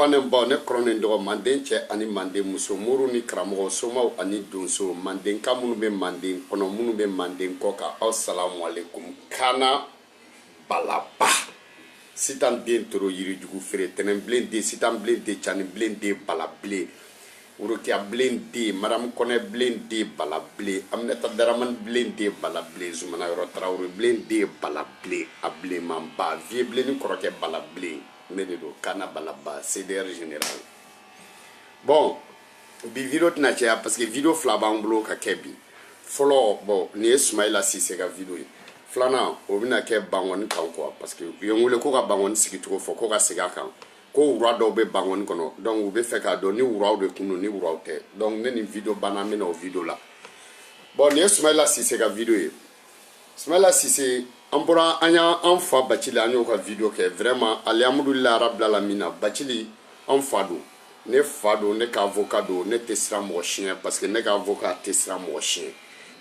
fanen ba ne kronen do manden che ani manden muso muru ni kramo somo ani donso manden kamunu be manden kono munu be manden koka assalamu alaikum kana balaba sitan den toro yiri jugu fere tenen blende sitan blende chani blende balable uroki a blende madame kone blende balable amne tadaraman blende balable zumana yoro trawre blende balable able mamba vie blende koroke balable mededo kana balaba CDR général. Bon bi video tina chia parce que video flaba nglo ka kebi follow bon ni Ismaila Cissé ka video flana o bina ke bangon kan quoi parce que yongule ko ka bangon sigi to fo ko ka siga kan ko wura do be bangon kono donc u be fe ka do ni wura de kunu ni wura te donc ne ni video bana me no video la bon ni Ismaila Cissé ka video Ismaila Cissé Ambora anya anfa bachili anyo ka video ke vraiment alhamdulillah rabbil alamin bachili anfado ne fado ne ka avocat do ne tesra mo chien parce que ne ka avocat tesra mo chien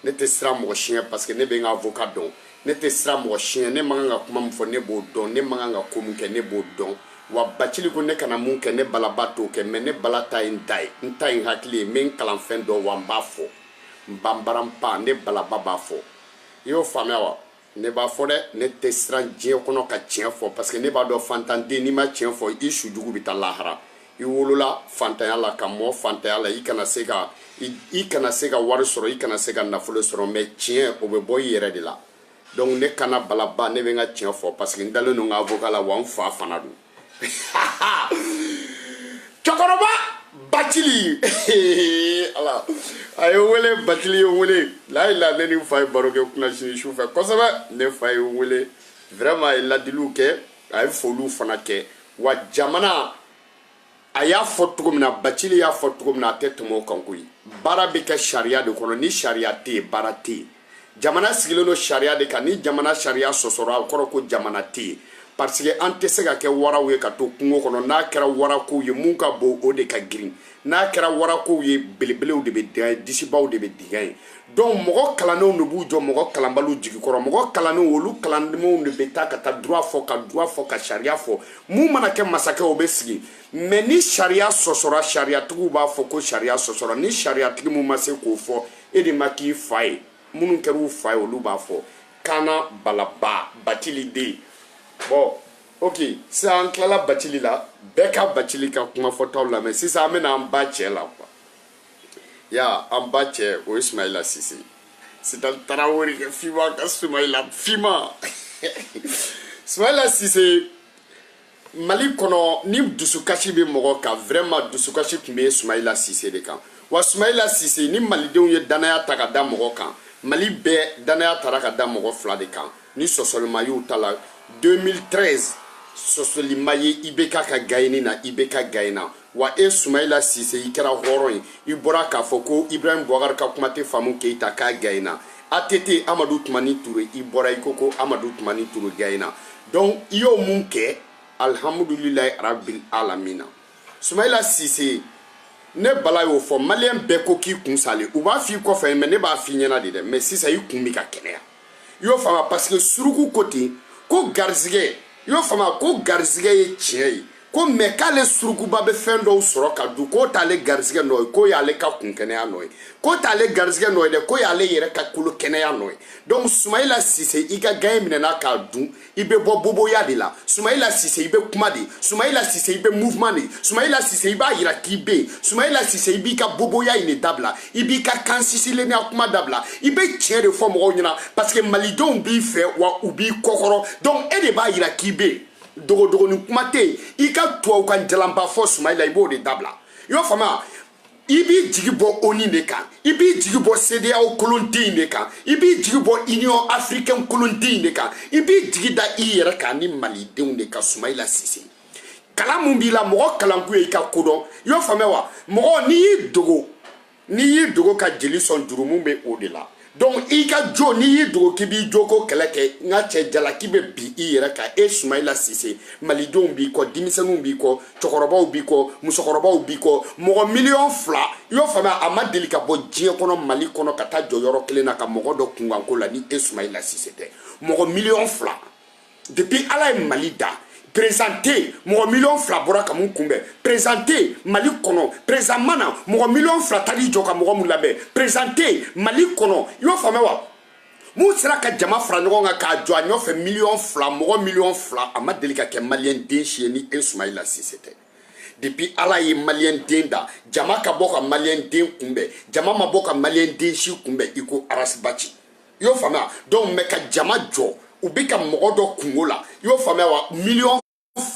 ne tesra mo chien parce que ne be nga avocat don ne tesra mo chien ne manga kuma mfo ne bo don ne manga komuke ne bo don wa bachili ko ne kana mun ke ne balabato ke me ne balata indai ntai hakli men kalan fen do wa mbafo mbambaram pa ne balababa fo yo famewa ne ba fo de ne tesran je kono ka tien fo parce que ne ba do fantande ni ma tien fo ishu jugu bita lahara I wolola fantanya la ka mo fantanya la I kana sega wari soro I kana sega nafolo soro mais tien o be boy yere de la donc ne kana balaba ne be nga tien fo parce que ndalo no nga avocat la wan fa fanadu chokoroba Batili ala ayo wele batili yo wele la ila ne ni fay baroke kuna shu fa kosaba ne fay wele vraiment il a dilu ke ay folu fana ke wa jamana aya fotugo mina batili ya fotugo mina tetumo kankui bara be ka sharia de kono ni sharia te barati jamana sigilo no sharia de kan ni jamana sharia sosora koro ko jamana te parce que ante sega ke wara we ka to kungo kono na kera wara ko ye mun ka bo o de ka green na kera wara ko ye belebele de be disibaw de be digay donc mogo kalano no bu jo mogo kalambalu jigi koro mogo kalano wolu kalandimo de be ta ka ta droit fo ka sharia fo mu mana ke masake o be sigi mais ni sharia sosora sharia tugu ba fo ko sharia sosora ni sharia tigi mu mase ko fo e de maki fay munun keru fay wolu ba fo kana balaba batili de bon ok ça en cla la batili la beka batili ka kuma foto la mais si ça amène en bache là quoi ya en bache o Ismaila Cissé c'est un Traoré que fima ka Ismaila fima Ismaila Cissé Mali kono ni dusukashi be mogo ka vraiment dusukashi kumbe Ismaila Cissé de kan wa Ismaila Cissé ni Mali denw ye danaya ta ka da mogo kan Mali be danaya ta ka da mogo fla de kan ni sosolma yu tala 2013 sosolima ye ibeka ka gaini na ibeka gaina wa Ismaila Cissé ikara horon ibora ka foko Ibrahim Boubacar ka kumate famu keita ka gaina atete Amadou Toumani Touré ibora ikoko Amadou Toumani Touré gaina donc iyo munke alhamdulillah rabbil alamin Ismaila Cissé ne bala yo fo malien be ko ki kun sale u ba fi ko fa mais ne ba fi nyana de mais si ça y kun mi ka kenya yo fama parce que suruku côté ko garzige yo fama ko garzige ye chie ko mekale suruku ba be fendo soro ka du ko tale garzige no ko ya le ka kun kenya no ko tale garzige no de ko ya le yere ka kulu kenya no donc Ismaila Cissé iga gaim na ka du ibe bobo ya de la Ismaila Cissé ibe kuma de Ismaila Cissé ibe mouvement de Ismaila Cissé iba ira kibe Ismaila Cissé ibi ka bobo ya ine dabla ibi ka kansisi le na kuma dabla ibe tiere de forme o nyina parce que malidon bi fait wa ubi kokoro donc e de ba ira kibe dogo ni kumate ika to kan jalamba fo Ismaila ibo de dabla yo fama ibi jigibo oni de kan ibi jigibo CEDEAO kolonti de kan ibi jigibo Union Africaine kolonti de kan ibi jigida iyere kan ni Mali denw de ka Ismaila Cissé kala mun bi la mogo kalanku e ka kodon yo famewa mogo ni dogo ka jeli son jurumu be o de la donc ika jo ni dogo kibi joko keleke nga che jala kibe bi iyere ka Ismaila Cissé Mali denw bi ko dimisenu bi ko chokorobaw bi ko musokorobaw bi ko mogo million fla yo fama amadeli ka bo jie kono Mali kono kata jo yoro kelena ka mogo do kunganko la ni Ismaila Cissé te mogo million fla depuis ala Mali da Présenté mon million flabora comme kumbe. Présenté Mali kono. Présent mana mon million flatari joka mon mulabe. Présenté Mali kono. Yo famewa. Mou sera ka jama fra ngonga ka joanyo fe million fla mo million fla ama delika ke malien den chieni e Soumaïla Cissé. Depuis ala ye malien den da jama ka boka malien den kumbe jama ma boka malien den shi kumbe iko arasbachi yo fama donc me ka jama jo ubika mogodo kungola yo fama wa million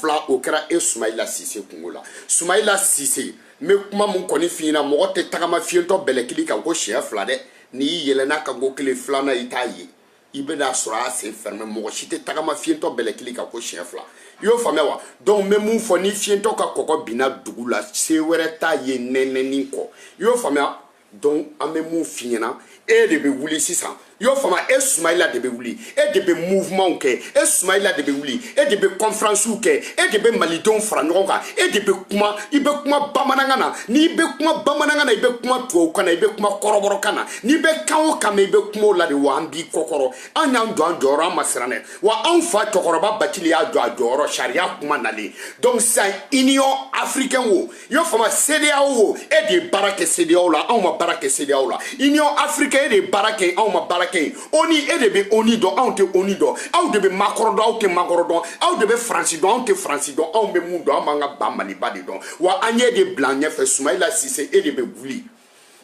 fla o kera e Soumaïla Cissé kungola Soumaïla Cissé me kuma mun koni fina mogote tagama fiento belekili ka go chef fla de ni yelena ka go kele flana itaye ibeda sura se ferme mo chite tagama fiento belekili ka ko chef la yo famewa donc même fo ni fiento ka koko bina dugula se were ta ye neneni ko yo famewa donc amemu fiena e de be wuli sisan yo fama e Soumaïla de be wuli e de be mouvement ke e Soumaïla de be wuli e de be conférence ke e de be malidon fra ngonga e de be kuma ibe kuma bamanangana ni be kuma bamanangana ibe kuma to kana ibe kuma koroboro kana ni be kawo kama ibe kuma la de wambi kokoro anya ndo andoro masrane wa anfa tokoroba batili ya do adoro sharia kuma nale donc c'est union africain wo yo fama CEDEAO wo e de barake CEDEAO la on ma barake CEDEAO la union africaine e de barake on ma barake oni e de be oni do on te oni do aw de be makoro do aw te makoro do aw de be franci do on te franci do on be mu do manga bamali badi do wa anye de blanche fe Soumaïla Cissé e de be wuli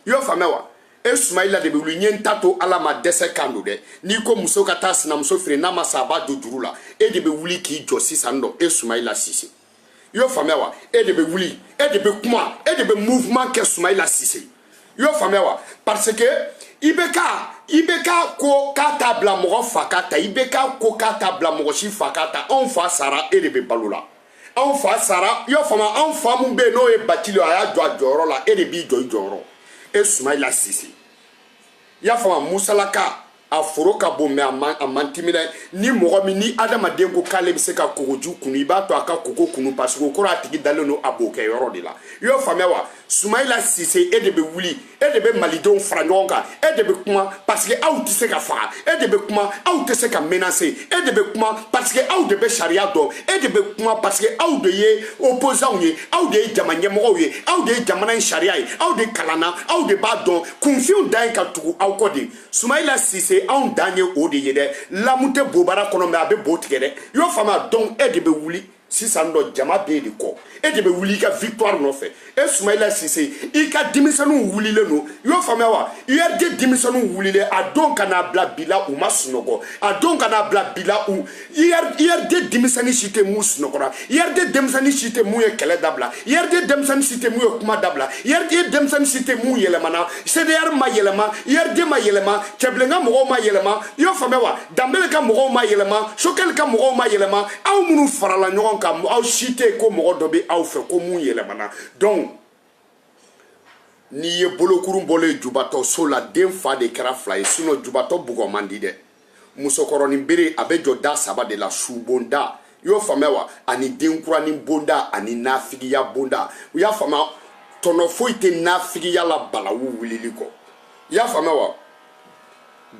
yo fama wa e Soumaïla de be wuli nyentato ala ma dese kando de ni ko muso kata sina muso fre na masaba do durula e de be wuli ki jo sisando e Soumaïla Cissé yo fama wa e de be wuli e de be kuma e de be mouvement ke Soumaïla Cissé yo fama wa parce que ibeka ko kata bla mo fakata ibeka ko kata bla mo shi fakata on fa sara e de be balula on fa sara yo fama on fa mu be no e batilo aya joro la e de bi joro e Soumaïla Cissé ya fama musalaka a foro ka bo me a mantimina ni mogo mi ni adama den ko kale bi se ka kogoju kunu iba to aka koko kunu parce que ko ratigi daleno aboke yoro de la yo fama wa Soumaïla Cissé e de be wuli e de be malidon frangonga e de be kuma parce que aw ti se ka faga e de be kuma aw te se ka menacer e de be kuma parce que aw de be charia do e de be kuma parce que aw de ye opposant ye aw de jamanye mogo ye aw de jamana charia ye aw de kalana aw de ba don confiance dan ka tugu aw ko de Soumaïla Cissé on danye o de yede lamute bobara kono me abe botigede yo fama donc e de be wuli si ça ndo jama be de ko e de be wuli ka victoire no fe e Soumaïla Cissé i ka dimisanu wuli le no yo fama wa yerde dimisanu wuli le a donc kana bla bila ou masnogo a donc kana bla bila ou yerde dimisani cité musnogora yerde dimisani cité mu e kele dabla yerde dimisani cité mu e kuma dabla yerde dimisani cité mu yelemana CDR ma yelema yerde ma yelema keblenga mo ma yelema yo fama wa dambele ka mo ma yelema shokel ka mo ma yelema aw munu farala nyon ka aw cité ko mo dobe aw fe ko mu yelemana donc ni ye bolokurum bole jubato so la den fa de kera fly sino jubato bugo mandi de musokoro ni bere abejo da saba de la shubonda yo famewa ani den kura ni bonda ani nafigi ya bonda ya fama tono foite nafigi ya la bala wu wililiko ya famewa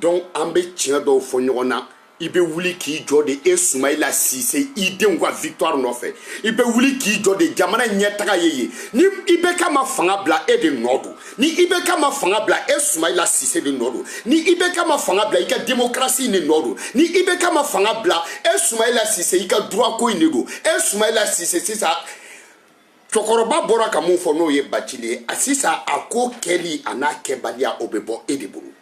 donc ambe tia do fo nyona ibe wuli ki jode e Soumaïla Cissé ide ngwa victoire no fe ibe wuli ki jode jamana nyetaka yeye ni ibe kama fanga bla e de nodu ni ibe kama fanga bla e Soumaïla Cissé de nodu ni ibe kama fanga bla ika démocratie ne nodu ni ibe kama fanga bla e Soumaïla Cissé ika droit ko inego e Soumaïla Cissé c'est ça chokoroba bora ka mun fo no ye batile asisa ako keli anake balia obebo e de buru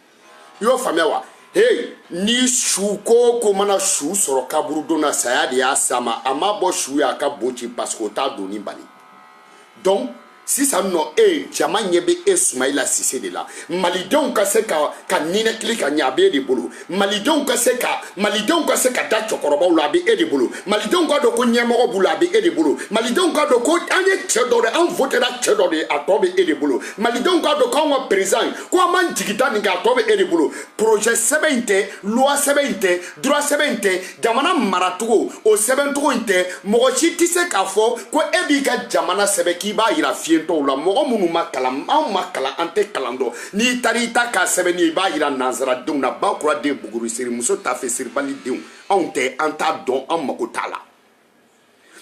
yo famewa hey ni shuko ko mana shu soro kaburu dona saya de asama amabo shu ya ka bochi parce que ta doni bali donc si ça no jama nyebe e Soumaïla Cissé de la malidon ka se ka nine klika nyabe de bolo malidon ka se ka da chokoroba ulabe e de bolo malidon ka do ko nyemo bulabe e de bolo malidon ka do ko anye chedore an votera chedore atobe e de bolo malidon ka do ko wa président ko man jigita ni ka atobe e de bolo projet 70 loi 70 droit 70 jamana maratugo o 70 inte mo chi tise ka fo ko ebi ka jamana sebeki ba ira to la mogo munu makalam an makala ante kalando ni tarita ka sebeni ba ira nazara dum na ba kura de buguru siri muso ta fe siri bali dum on te anta don an makotala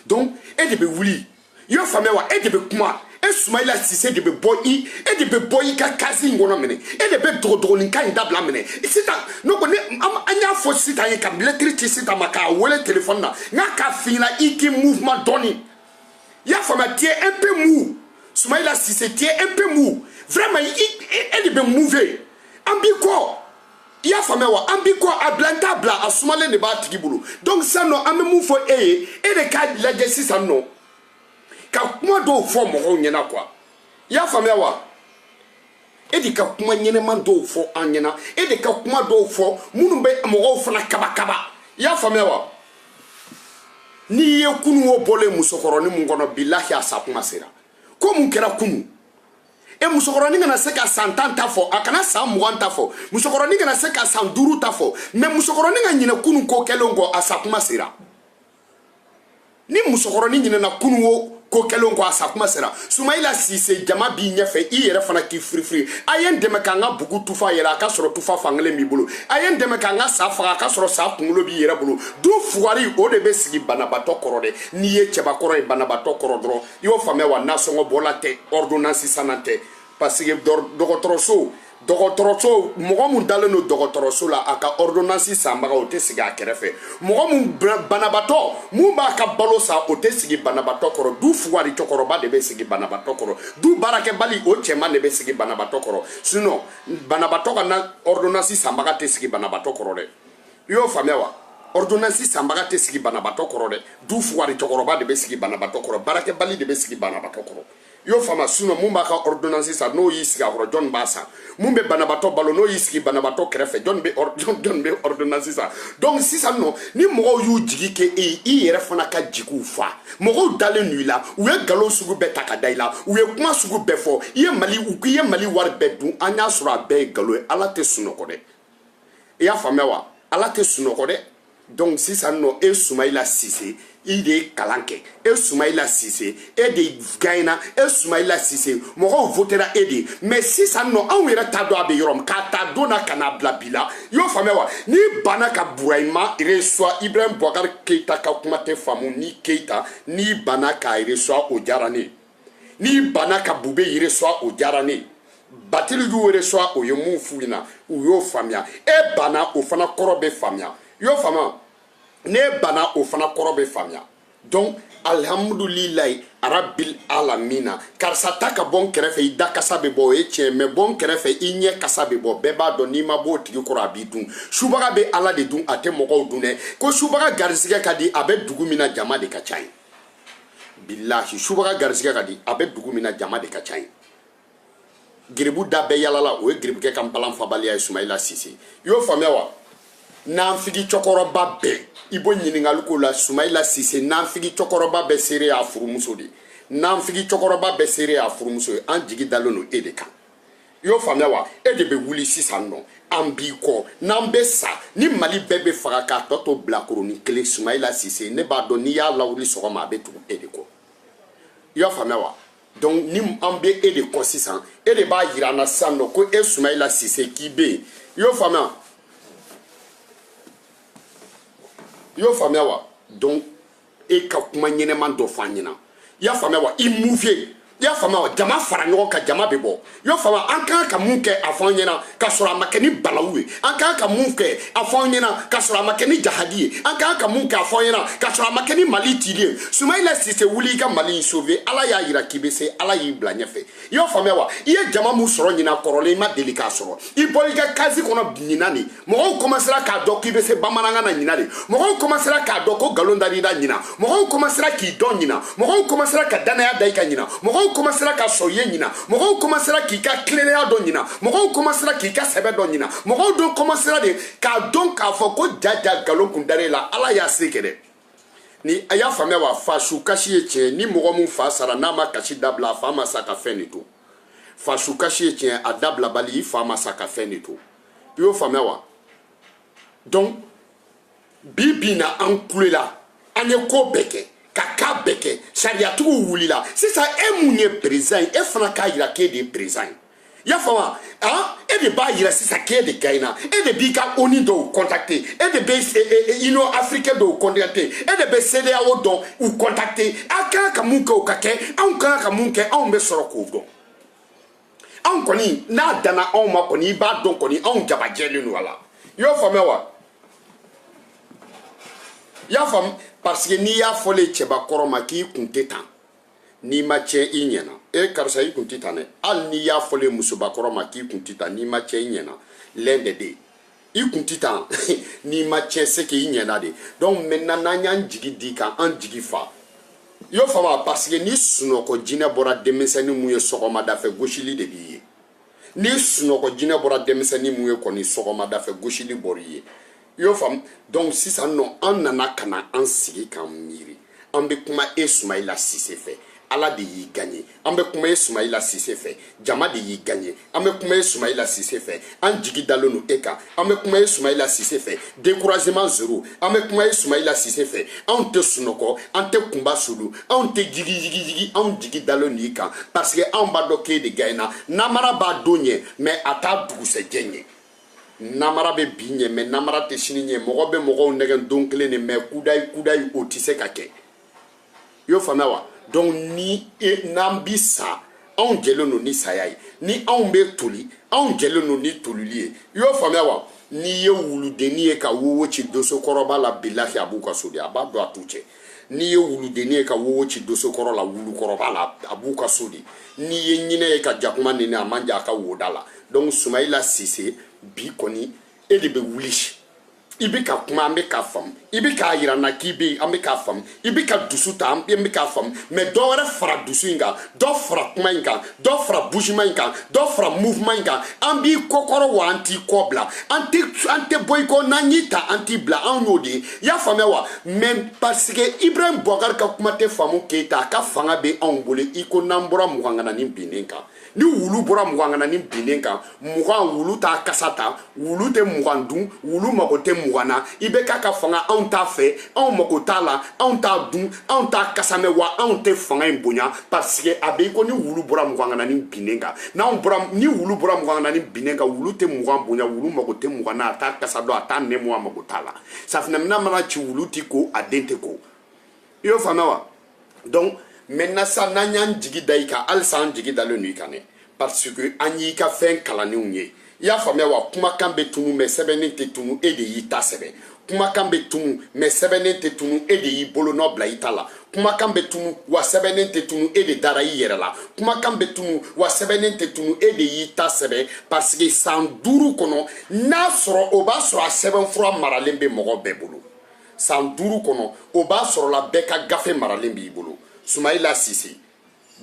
donc e de be wuli yo fame wa e de be kuma e Soumaïla Cissé de be boyi e de be boyi ka kazi ngono mene e de be drodroni ka ndabla mene sita no ko ne anya fo sita ye kam lettre sita maka wole téléphone na nga ka fina iki mouvement doni ya fame tie un peu mou Soumaïla Cissé tie un peu mou vraiment e de be mouver ambiko ya fame wa ambiko ablanta bla asumale ne ba tigibulu donc ça no amemu fo e de ka la desi ça no ka kuma do fo mo nyena kwa ya fame wa e de ka kuma nyene man do fo anyena e de ka kuma do fo munu be mo fo na kaba kaba ya fame wa ni ye kunu wo bole musokoro ni mungono billahi asakuma sera ko mun kera kunu e musokoro ni ngana se ka santanta fo akana sa muanta fo musokoro ni ngana se ka sanduru ta fo me musokoro ni ngana kunu ko kelongo asakuma sera ni musokoro ni ngana kunu wo ko kelongo asakuma sera Soumaïla Cissé jama bi nyefe I yere fana ki free ayen deme kanga bugu tufa yera ka soro tufa fangle mi bulu ayen deme kanga sa fa ka soro sa kungulo bi yere bulu du fuari o de be sigi banabato korode ni ye cheba koro e banabato korodro yo fame wa nasongo bolate ordonnance sanante parce que dogotoroso mogo mun dalen no dogotoroso la aka ordonnance sambaga o te sigi akerefe mogo mun banabato mun ba ka balo sa o te sigi banabato koro du fuari chokoroba de be sigi banabato koro du barake bali o chema de be sigi banabato koro sinon banabato kana ordonnance sambaga te sigi banabato koro de yo famewa ordonnance sambaga te sigi banabato koro de du fuari chokoroba de be sigi banabato koro barake bali de be sigi banabato koro yo fama suno mumba ka ordonnance sa no yisiga horo John Bassa mumbe banabato balo no yisigi banabato krefe John be ordonnance sa donc si ça no ni mo yu jigi ke I yere fana ka jigu fa mo dale nuit la ou e galo sugu beta ka daila ou e kuma sugu befo ye mali war bedu anya sura be galo ala te suno ko de ya famewa ala te suno ko de donc si ça no e Soumaïla Cissé il de kalanke e Soumaïla Cissé e de gaina e Soumaïla Cissé mogo votera edi mais si ça no awira tado abe yorom ka ta dona kana blabila yo famewa ni bana ka Bouraima reçoit Ibrahim Boubacar Keita ka kuma te famu ni Keita ni bana ka reçoit o jarani ni bana ka Boubé reçoit o jarani Batil du reçoit o yemu fuina ou yo famia e bana o fana korobe famia yo fama ne bana o fana korobe famia donc alhamdoulillahi arabil alamina car ça ta ka bon kerefe I da kasabe bo e tien mais bon kerefe I nye kasabe bo beba do ni mabo tigi koro abidun subaga be ala de dun ate mogo dune ko subaga garisige kadi abe dugumina jama de kachai billahi subaga garisige kadi abe dugumina jama de kachai giribu da be yalala o e giribu ke kampalan fabaliya Soumaïla Cissé yo famewa nanfigi chokoroba be ibo nyiningalu ko la Soumaïla Cissé nanfigi chokoroba be sere a furumuso de nanfigi chokoroba be sere a furumuso an jigi dalono edeka yo famewa e de be wuli sisan no ambiko nambe sa ni mali bebe faga ka toto blakoro ni kele Soumaïla Cissé ne ba do ni ya lawli sokoma be tu edeko yo famewa donc ni ambe edeko sisan e de ba yirana sanno ko e Soumaïla Cissé ki be yo famewa yo famewa donc e ka kuma nyeneman do fanyina ya famewa I mouvier ya famewa jama fara nyogo ka jama bebo yo fama anka ka munke afanyina ka sura makeni balawe anka ka munke afanyina ka sura makeni jahadi anka ka munke afanyina ka sura makeni mali tilie Soumaïla Cissé wuli ka mali sauver ala ya yira kibese ala yi blanyefe yo famewa ye jama mu soro nyina korole ma delika soro I bolika kazi kono nyinani mo commencera ka do kibese bamananga na nyinani mo commencera ka do ko galondari da nyina mo commencera ki don nyina mo commencera ka danaya daika nyina mo commencera ka soye nyina mo commencera ki ka clérea don nyina mo commencera ki ka sebe don nyina mo don commencera de ka don ka fo ko jaja galon kundare la ala ya sekere ni aya famewa fashu kashi eche ni mo mun fa sara na ma kashi dabla fa ma saka fenito fashu kashi eche adabla bali fa ma saka fenito yo famewa donc bibina ankulela anye ko beke kaka beke shariatu wulila c'est ça e munye présent e fana ka yira ke de présent ya fama ah et de bas yira sisan k'e de gagnera et de b'i ka ONU dɔw contacter et de bɛ Union africaine dɔw contacter et de bɛ CEDEAO dɔn u contacter a kan ka mun kɛ o ka kɛ anw kan ka mun kɛ anw bɛ sɔrɔ k'o dɔn anw kɔni n'a danna anw ma kɔni i b'a dɔn kɔni anw jabajɛlen don a la i y'o faamuya wa i y'a faamu parce que n'i y'a fɔlen cɛbakɔrɔ ma k'i kun tɛ tan n'i ma tiɲɛ i ɲɛna karisa i kun tɛ tan dɛ hali n'i y'a fɔlen musobakɔrɔ ma k'i kun tɛ tan n'i ma tiɲɛ i ɲɛna l'un des deux i kun tɛ tan n'i ma tiɲɛ c'est que i ɲɛna de donc maintenant n'an y'an jigi di kan an jigi fa i y'o faamu parce que ni sunɔgɔ jinɛ bɔra denmisɛnnin mun ye sɔgɔmada fɛ gosili de b'i ye ni sunɔgɔ jinɛ bɔra denmisɛnnin mun ye kɔni sɔgɔmada fɛ gosili bɔr'i ye i y'o faamu donc sisan nɔ an nana ka na an sigi k'an miiri an bɛ kuma Soumaïla Cissé fɛ Ala de y'i gagné an bɛ kuma Soumaïla Cissé fɛ jama de y'i gagné an bɛ kuma Soumaïla Cissé fɛ an jigi dalen don e kan an bɛ kuma Soumaïla Cissé fɛ découragement zéro an bɛ kuma Soumaïla Cissé fɛ anw tɛ sunɔgɔ an tɛ kunba sulu anw tɛ jigi anw jigi dalen don i kan parce que anw b'a dɔn k'e de gagné namara b'a don ɲɛ mais a t'a dugusɛjɛ ɲɛ namara bɛ bi ɲɛ mais namara tɛ sini ɲɛ mɔgɔ bɛ mɔgɔw nɛgɛn don kelen de mais kudayi o tɛ se ka kɛ i y'o faamuya wa donc ni n'an bi sa anw jɛlen don ni saya ye ni anw bɛ toli anw jɛlen don ni tolili ye i y'o faamuya wa n'i ye wuludennin ye ka wowo ci doso kɔrɔba la bilahi a b'u ka so de a b'a dɔn a t'u cɛ n'i ye wuludennin ye ka wowo ci doso kɔrɔ la wulu kɔrɔba la a b'u ka so de n'i ye ɲinɛ ye ka jakuma nɛnɛ a man jan a ka woda la donc Soumaïla Cissé bi kɔni e de bɛ wuli i bɛ ka kuma an bɛ k'a faamu i bɛ k'a yira n na k'i bɛ yen an bɛ k'a faamu i bɛ ka dusu ta an bɛ k'a faamu mais dɔ wɛrɛ fara dusu in kan dɔ fara kuma in kan dɔ fara bougement in kan dɔ fara mouvement in kan an b'i kɔkɔrɔ wa an t'i kɔ bila an tɛ bɔ i kɔ n'an y'i ta an t'i bila anw y'o de ye i y'a faamuya wa mais parce que Ibrahim Boubacar ka kuma tɛ faamu Keita a ka fanga bɛ anw bolo i ko n'an bɔra muganganani binnen kan ni wulu bɔra muganganani binnen kan mugan wulu t'a kasa ta wulu tɛ mugan dun wulu mago tɛ mugan na i bɛ k'a ka fanga anw t'a fɛ anw mago t'a la anw t'a dun anw t'a kasa mɛn wa anw tɛ fanga in bonya parce que a bɛ i ko ni wulu bɔra muganganani binnen kan ni wulu bɔra muganganani binnen kan wulu tɛ mugan bonya wulu mago tɛ mugan na a t'a kasa dɔn a t'a nɛmɔ a mago t'a la safinɛminɛ mana ci wulu tɛ ko a den tɛ ko i y'o faamuya wa donc maintenant sa n'an y'an jigi da i kan halisa an jigi dalen don i kan dɛ parce que an y'i ka fɛn kalanenw ye i y'a faamuya wa kumakan bɛ tunu mais sɛbɛnnen tɛ tunu e de y'i ta sɛbɛn kumakan bɛ tunu mais sɛbɛnnen tɛ tunu e de y'i bolonɔ bila i ta la kumakan bɛ tunu wa sɛbɛnnen tɛ tunu e de dara i yɛrɛ la kumakan bɛ tunu wa sɛbɛnnen tɛ tunu e de y'i ta sɛbɛn parce que san 5 kɔnɔ n'a sɔrɔ o b'a sɔrɔ a sɛbɛnfura maralen bɛ mɔgɔ bɛɛ bolo san 5 kɔnɔ o b'a sɔrɔ la bɛɛ ka gafe maralen b'i bolo Soumaïla Cissé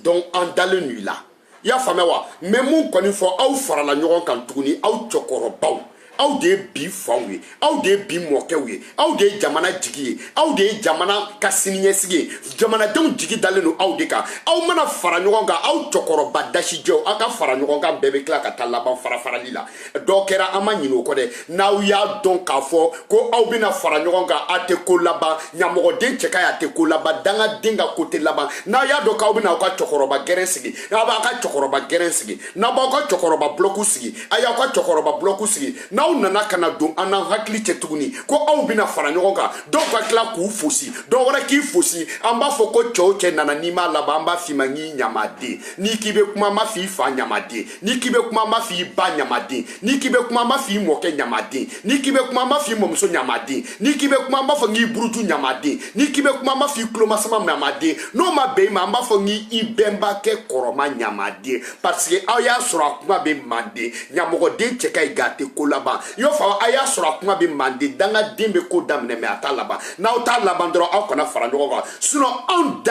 donc an dalen n'u la i y'a faamuya wa mais mun kɔni fɔ aw farala ɲɔgɔn kan tuguni aw cɛkɔrɔbaw aw de ye bi faw ye aw de ye bi mɔkɛw ye aw de ye jamana jigi ye aw de ye jamana ka siniɲɛsigi ye jamanadenw jigi dalen don aw de kan aw mana fara ɲɔgɔn kan aw cɛkɔrɔba dasijɛw aw ka fara ɲɔgɔn kan bɛɛ bɛ tila ka taa laban farafarali la dɔ kɛra an ma ɲinɛ o kɔ dɛ n'aw y'a dɔn k'a fɔ ko aw bɛna fara ɲɔgɔn kan a tɛ ko laban ɲamɔgɔden cɛ ka ye a tɛ ko laban dangaden ka ko tɛ laban n'a y'a dɔn k'aw bɛna aw ka cɛkɔrɔba gɛrɛn sigi n'a b'aw ka cɛkɔrɔba gɛrɛn sigi n'a b'aw ka cɛkɔrɔba bulɔku sigi a y'aw ka cɛkɔrɔba bulɔku sigi n'aw nana ka na don an n'an hakili cɛ tuguni ko aw bɛna fara ɲɔgɔn kan dɔw ka tila k'u fosi dɔw wɛrɛ k'i fosi an b'a fɔ ko cɛ o cɛ nana n'i m'a laban an b'a f'i ma nk'i ɲamaden n'i k'i bɛ kuma an b'a f'i fa ɲamaden n'i k'i bɛ kuma an b'a f'i ba ɲamaden n'i k'i bɛ kuma an b'a f'i mɔkɛ ɲamaden n'i k'i bɛ kuma an b'a f'i mɔmuso ɲamaden n'i k'i bɛ kuma an b'a fɔ nk'i buruju ɲamaden n'i k'i bɛ kuma an b'a f'i tulomasama ɲamaden n'o ma bɛn i ma an b'a fɔ nk'i bɛnbakɛ kɔrɔma ɲamaden parce que aw y'a sɔrɔ a kuma bɛ manden ɲamɔgɔden cɛ ka ɲi nka a tɛ ko laban i y'o fɔ a y'a sɔrɔ a kuma bɛ manden dangaden bɛ ko daminɛ mais a t'a laban n'aw t'a laban dɔrɔn aw kana fara ɲɔgɔn kan sinon anw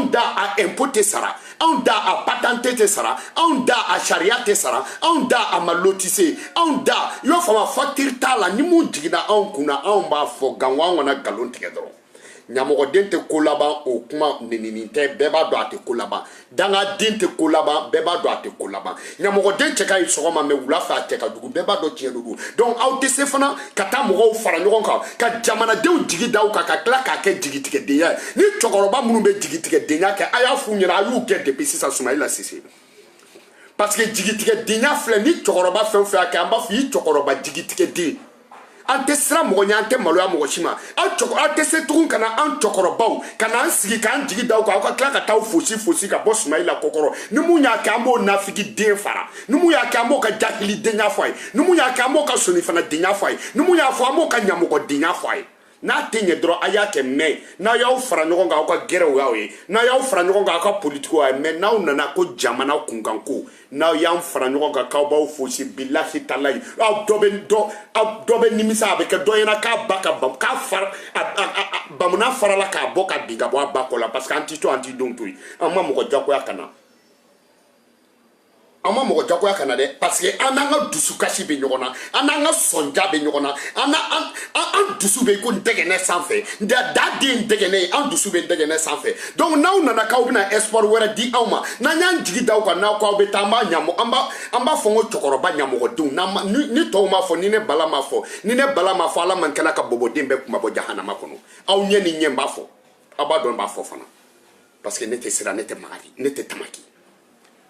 da a impôt tɛ sara anw da a patente tɛ sara anw da a sariya tɛ sara anw da a ma lotise anw da i y'o faamu facture t'a la ni mun jiginna anw kunna anw b'a fɔ gango an kana nkalon tigɛ dɔrɔn ɲamɔgɔden tɛ ko laban o kuma neninin tɛ bɛɛ b'a dɔn a tɛ ko laban dangaden tɛ ko laban bɛɛ b'a dɔn a tɛ ko laban ɲamɔgɔden cɛ ka ɲi sɔgɔma mais wula fɛ a cɛ ka jugu bɛɛ b'a dɔn tiɲɛ don donc aw tɛ se fana ka taa mɔgɔw fara ɲɔgɔn kan ka jamanadenw jigi da aw kan ka tila k'a kɛ jigitigɛdenya ye ni cɛkɔrɔba minnu bɛ jigitigɛdenya kɛ a y'a f'u ɲɛna a y'u gɛn depuis sisan Soumaïla Cissé parce que jigitigɛ denya filɛ ni cɛkɔrɔba fɛn o fɛn y'a kɛ an b'a fɔ i cɛkɔrɔba jigitigɛ den an tɛ siran mɔgɔ ɲɛ an tɛ maloya mɔgɔ si ma aw tɛ se tugun ka na an cɛkɔrɔbaw ka na an sigi k'an jigi da aw kan aw ka tila ka taa fosi fosi ka bɔ Sumayila kɔkɔrɔ ni mun y'a kɛ an b'o nafiki den fara ni mun y'a kɛ an b'o ka jahili denya fɔ a ye ni mun y'a kɛ an b'o ka sonifana denya fɔ a ye ni mun y'a fɔ an b'o ka ɲamɔgɔ denya fɔ a ye n'a tɛ ɲɛ dɔrɔn a y'a kɛ mɛ n'a y'aw fara ɲɔgɔn kan aw ka gɛrɛw y'aw ye n'a y'aw fara ɲɔgɔn kan aw ka politikiw ye mɛ n'aw nana ko jamana kunkanko n'aw y'an fara ɲɔgɔn kan k'aw b'aw fosi bilahi talayi aw dɔ bɛ nimisa a bɛ kɛ dɔ ɲɛna k'a ba ka k'a fara bamuna farala k'a bɔ ka bin ka bɔ a ba kɔ la parce que an t'i to an t'i denw to yen an ma mɔgɔ jagoya ka na an ma mɔgɔ jagoya ka na dɛ parce que an n'an ka dusukasi bɛ ɲɔgɔn na an n'an ka sɔnja bɛ ɲɔgɔn na an dusu bɛ ko ntɛgɛnɛ sanfɛ da den ntɛgɛnɛ an dusu bɛ ntɛgɛnɛ sanfɛ donc n'aw nana k'aw bɛna espoir wɛrɛ di anw ma n'an y'an jigi da aw kan n'aw k'aw bɛ taa an b'a fɔ n ko cɛkɔrɔba ɲamɔgɔdenw ni tɔw m'a fɔ ni ne bala m'a fɔ ni ne bala m'a fɔ ala man kɛnɛ ka bɔbɔden bɛɛ kuma bɔ jahanama kɔnɔ aw ɲɛ ni ɲɛ n b'a fɔ aw b'a dɔn n b'a fɔ fana parce que ne tɛ siran ne tɛ magari ne tɛ tamaki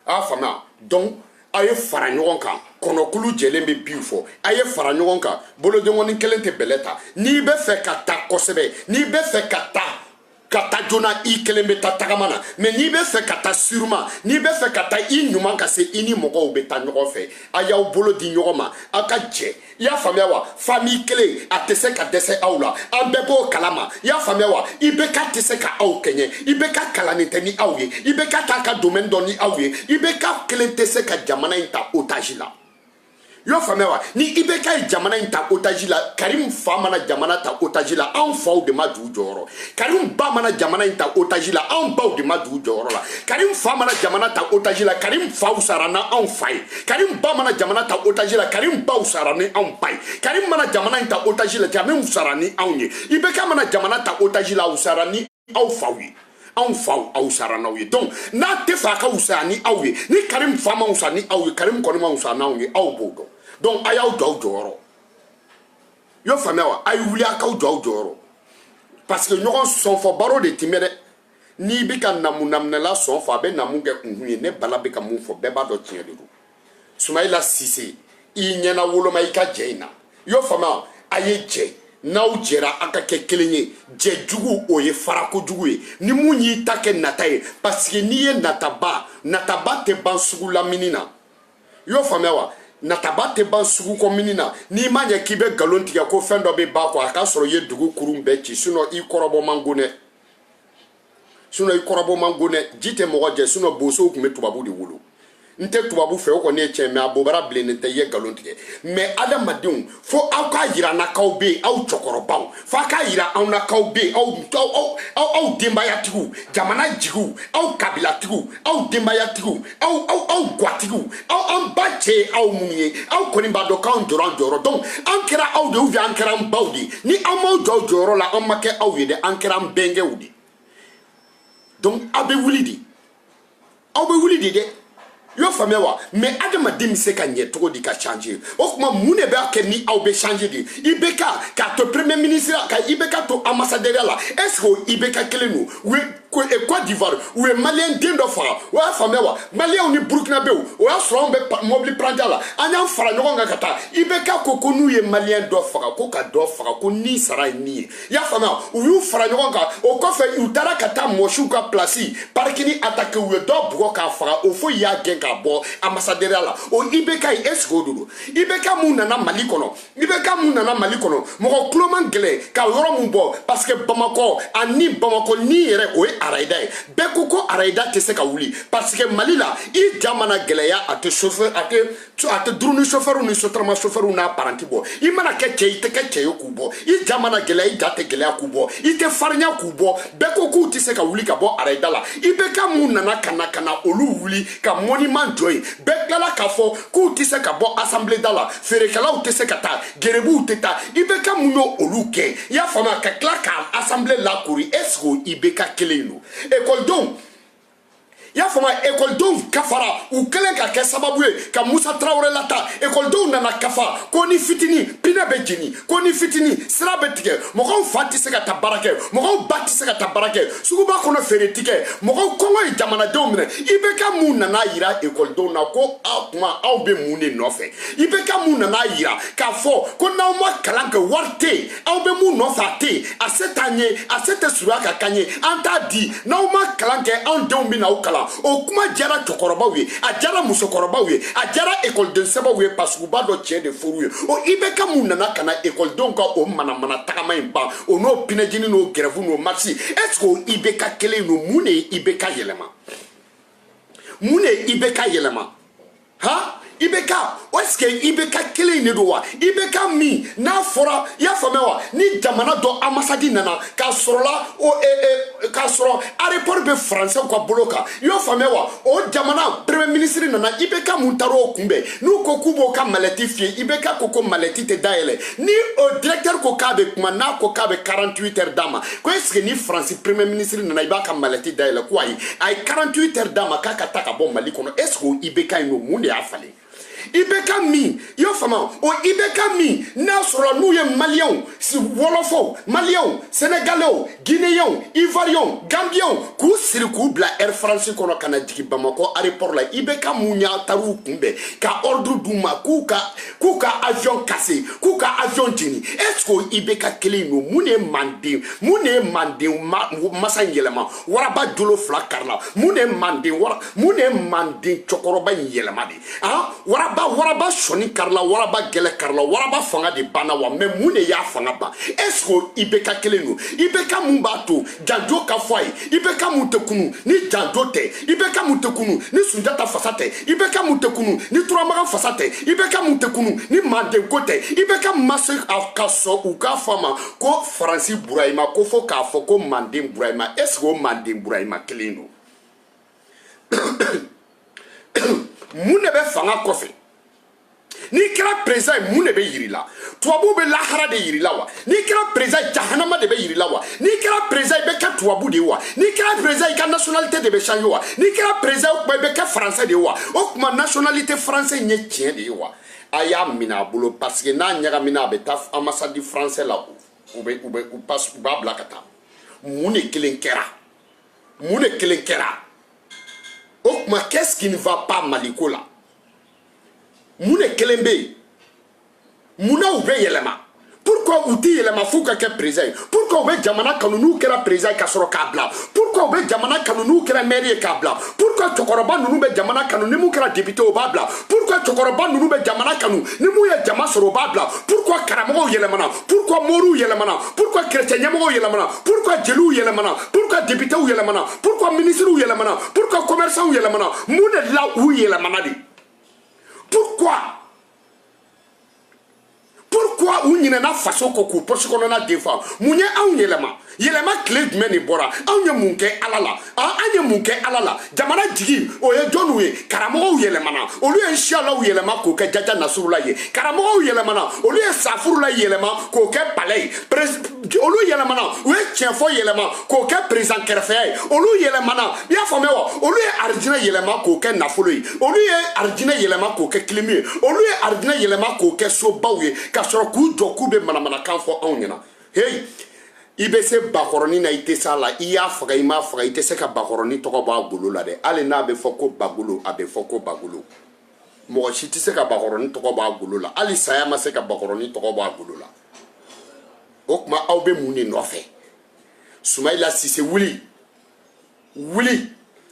a faamuya donc a ye fara ɲɔgɔn kan kɔnɔkulu jɛlen bɛ bin fɔ a ye fara ɲɔgɔn kan bolodengɔni kelen tɛ bɛlɛ ta n'i bɛ fɛ ka taa kosɛbɛ n'i bɛ fɛ ka taa joona i kelen bɛ taa tagama na mais n'i bɛ fɛ ka taa sûrement n'i bɛ fɛ ka taa i ɲuman ka se i ni mɔgɔw bɛ taa ɲɔgɔn fɛ a y'aw bolo di ɲɔgɔn ma aw ka jɛ i y'a faamuya wa famille kelen a tɛ se ka dɛsɛ aw la an bɛɛ b'o kalama i y'a faamuya wa IBK tɛ se ka aw kɛɲɛ IBK kalannen tɛ ni aw ye IBK t'a ka domaine dɔn ni aw ye IBK kelen tɛ se ka jamana in ta otage la y'o faamuya wa ni IBK ye jamana in ta otage la Karim fa mana jamana ta otage la anw faw de ma d'u jɔyɔrɔ Karim ba mana jamana in ta otage la anw baw de ma d'u jɔyɔrɔ la Karim fa mana jamana ta otage la Karim faw sara na anw fa ye Karim ba mana jamana ta otage la Karim baw sara ni anw ba ye Karim mana jamana in ta otage la Karim sara ni anw ye IBK mana jamana ta otage la aw sara ni aw faw ye anw faw aw sara n'aw ye donc n'a tɛ fɛ a ka wusaya ni aw ye ni Karim fa ma wusaya ni aw ye Karim kɔni ma wusaya n'aw ye aw b'o dɔn donc a y'aw jɔ aw jɔyɔrɔ y'o faamuya wa a ye wuli a k'aw jɔ aw jɔyɔrɔ parce que ɲɔgɔn sɔnfɔ baro de tɛ mɛn dɛ n'i bɛ ka namunamuna sɔn fɔ a bɛ namu kɛ kunhun ye ne bala bɛ ka mun fɔ bɛɛ b'a dɔn tiɲɛ de don Sumayila Sise i ɲɛna woloma i ka jɛ in na y'o faamuya a ye jɛ n'aw jɛra a ka kɛ kelen ye jɛ jugu o ye fara kojugu ye ni mun y'i ta kɛ nata ye parce que n'i ye nataba tɛ ban sugu lamini na y'o faamuya wa nataba tɛ ban sugu kɔmini na n'i ma ɲɛ k'i bɛ nkalon tigɛ ko fɛn dɔ bɛ ba kɔ a ka sɔrɔ i ye dugu kurun bɛɛ ci sinon i kɔrɔbɔ man go dɛ ji tɛ mɔgɔ jɛ sinon bosow tun bɛ tubabu de wolo n tɛ tubabu fɛ o kɔni ye tiɲɛ mais a bobara bilennen tɛ i ye nkalon tigɛ mais adamadenw fo aw k'a yira na k'aw bɛ yen aw cɛkɔrɔbaw fo a k'a yira anw na k'aw bɛ yen aw denbayatigiw jamana jigiw aw kabilatigiw aw denbayatigiw aw gwatigiw an ba cɛ ye aw minnu ye aw kɔni b'a dɔn k'anw jɔra an jɔyɔrɔ donc an kɛra aw de ou bien an kɛra an baw de ni an m'aw jɔ aw jɔyɔrɔ la an ma kɛ aw ye dɛ an kɛra an bɛnkɛw de donc aw bɛ wuli de dɛ y'o faamuya wa mais adamaden bɛ se ka ɲɛ cogo di ka changer o tuma mun de b'a kɛ ni aw bɛ changer de IBK k'a to premier ministre ka IBK to ambassadeur la est ce que o IBK kelen don Côte d'Ivoire u ye maliyɛn den dɔ faga o y'a faamuya wa maliyɛnw ni burukinabew o y'a sɔrɔ anw bɛ mobili pranja la an y'an fara ɲɔgɔn kan ka taa IBK ko n'u ye maliyɛn dɔ faga ko ka dɔ faga ko ni sara ye ni ye i y'a faamuya u y'u fara ɲɔgɔn kan o kɔfɛ u taara ka taa mɔsiw ka place parikini attaqué u ye dɔ bugɔ k'a faga o foyi y'a gɛn k'a bɔ ambassadeur la o IBK ye est ce que o de don IBK mun nana Mali kɔnɔ mɔgɔ tulo man gɛlɛn ka yɔrɔ mun bɔ parce que Bamako ni yɛrɛ o ye Arayida ye bɛɛ ko Arayida tɛ se ka wuli parce que Mali la i ja mana gɛlɛya a tɛ duru ni chauffeur ni sotarama chauffeur n'a paranti bɔ i mana kɛ cɛ i tɛ kɛ cɛ ye k'u bɔ i ja mana gɛlɛya i ja tɛ gɛlɛya k'u bɔ i tɛ farinya k'u bɔ bɛɛ ko k'u tɛ se ka wuli ka bɔ Arayida la IBK mun nana ka na olu wuli ka monument jɔ yen bɛɛ tilala k'a fɔ k'u tɛ se ka bɔ assemblée da la feerekɛlaw tɛ se ka taa gerebuw tɛ taa IBK mun y'o olu kɛ i y'a faamuya ka tila ka assemblée lakori est ce que IBK kelen don ekɔlidenw y'a fama école don kafara ou kelen ka kɛ sababu ye ka Musa Traoré lata école don nana kafa ko ni fitini pina be jeni ko ni fitini sira be tigɛ mɔgɔw fa tɛ se ka ta baara kɛ mɔgɔw ba tɛ se ka ta baara kɛ suguba kɔnɔ feere tigɛ mɔgɔw kɔngɔ ye jamanadenw minɛ i bɛ ka mun nana yira école don na ko aw bɛ mun de nɔfɛ i bɛ ka mun nana yira k'a fɔ ko n'aw ma kalan kɛ wari tɛ yen aw bɛ mun nɔfɛ a tɛ yen a se t'an ye a se tɛ surunya ka kan ye an t'a di n'aw ma kalan kɛ anw denw bɛ n'aw kalan o kuma diyara cɛkɔrɔbaw ye a diyara musokɔrɔbaw ye a diyara ekɔliden sɛbɛw ye parce que u b'a dɔn cɛ de furu ye o i bɛ ka mun nana ka na ekɔlidenw ka o manamana tagama in ban o n'o pinɛjini n'o gɛrɛfu n'o marisi est ce que o i bɛ ka kelen n'o mun de ye i bɛ ka yɛlɛma mun de ye i bɛ ka yɛlɛma han i bɛ ka est ce que i bɛ ka kelen de don wa i bɛ ka min n'a fɔra i y'a faamuya wa ni jamana dɔ ambassade nana k'a sɔrɔla o k'a sɔrɔ aéroport bɛ français ka bolo kan i y'o faamuya wa o jamana premier ministre nana i bɛ ka mun taara o kunbɛn n'u ko k'u b'o ka malɛti fiyɛ i bɛ ka ko malɛti tɛ dayɛlɛ ni o directeur ko k'a bɛ kuma n'a ko k'a bɛ 48 heures d'a ma ko est ce que ni France premier ministre nana i b'a ka malɛti dayɛlɛ ko ayi a ye 48 heures d'a ma k'a ka taa ka bɔ Mali kɔnɔ est ce que i bɛ ka in mun de y'a falen Ibeka mi, yo fama, o Ibeka mi, n'a sɔrɔ n'u ye Maliens, Wolofos, Maliens, Sénégalais, Guinéens, Ivoiriens, Gambiens, k'u siri k'u bila Air France kɔnɔ ka na jigin Bamako aéroport la, Ibeka mun y'a taru kunbɛn, ka ordre d'u ma, k'u ka avion cassé, k'u ka avion jeni. Est-ce que Ibeka kelen no, mun ye Manden masa yɛlɛma, waraba jolo fila karila, mun ye Manden cɛkɔrɔba yɛlɛma de, ah, waraba sɔni karila waraba gɛlɛ karila waraba fanga de banna wa mais mun de y'a fanga ban est-ce que Ibeka kelen no Ibeka mun b'a to janjo ka fɔ a ye Ibeka mun tɛ kunu ni janjo tɛ Ibeka mun tɛ kunu ni Sunjata fasa tɛ Ibeka mun tɛ kunu ni Turamagan fasa tɛ Ibeka mun tɛ kunu ni Manden ko tɛ Ibeka ma se ka sɔn u k'a fɔ a ma ko Faransi Burahima ko fo k'a fɔ ko Manden Burahima est-ce que o Manden Burahima kelen no mun de bɛ fanga kɔfɛ ni kɛra président ye mun de bɛ yiri la tubabu bɛ lahara de yiri la wa ni kɛra président jahanama de bɛ yiri la wa ni kɛra président i bɛ kɛ tubabu de ye wa ni kɛra président i ka nationalité de bɛ changer wa ni kɛra président o tuma i bɛ kɛ français de ye wa o tuma nationalité français ye tiɲɛ de ye wa a y'a minɛ a bolo parce que n'a ɲagamina a bɛ taa ambassade français la u b'a bila ka taa mun de kelen kɛra mun de kelen kɛra o tuma qu'est-ce qui ne va pas Maliko la mun de kelen bɛ yen munna u bɛ yɛlɛma pourquoi u tɛ yɛlɛma f'u ka kɛ président ye pourquoi u bɛ jamana kanu n'u kɛra président ye ka sɔrɔ k'a bila pourquoi u bɛ jamana kanu n'u kɛra maire ye k'a bila pourquoi cɛkɔrɔba ninnu bɛ jamana kanu ni mun kɛra député o b'a bila pourquoi cɛkɔrɔba ninnu bɛ jamana kanu ni mun ye jama sɔrɔ o b'a bila pourquoi karamɔgɔw yɛlɛmana pourquoi moriw yɛlɛmana pourquoi chrétien ɲɛmɔgɔw yɛlɛmana pourquoi jeliw yɛlɛmana pourquoi députéw yɛlɛmana pourquoi ministrew yɛlɛmana pourquoi commerçants yɛlɛmana mun de la u yɛlɛmana de Pourquoi u ɲinɛna faso kɔ k'u poche kɔnɔna défend mun ye anw yɛlɛma tile jumɛn de bɔra anw ye mun kɛ Ala la an ye mun kɛ Ala la jamana jigi o ye jɔnw ye karamɔgɔw yɛlɛmana olu ye Inshallah yɛlɛma k'o kɛ Jaja Nasrula ye karamɔgɔw yɛlɛmana olu ye Safurula yɛlɛma k'o kɛ palais ye olu yɛlɛmana u ye tiɲɛfɔ yɛlɛma k'o kɛ président kɛrɛfɛya ye olu yɛlɛmana i y'a faamuya wa olu ye arijinɛ yɛlɛma k'o kɛ nafolo ye olu ye arijinɛ yɛlɛma k'o kɛ kilimi ye olu ye arijinɛ yɛlɛma k'o kɛ sobaw ye ka sɔrɔ k'u jɔ k'u bɛ manamanakan fɔ anw ɲɛna hey i bɛ se bakɔrɔni na i tɛ s'a la i y'a faga i m'a faga i tɛ se ka bakɔrɔni tɔgɔ bɔ a golo la dɛ hali n'a bɛ fɔ ko bagolo a bɛ fɔ ko bagolo mɔgɔ si tɛ se ka bakɔrɔni tɔgɔ bɔ a golo la hali saya ma se ka bakɔrɔni tɔgɔ bɔ a golo la o tuma aw bɛ mun de nɔfɛ Soumaïla Cissé wuli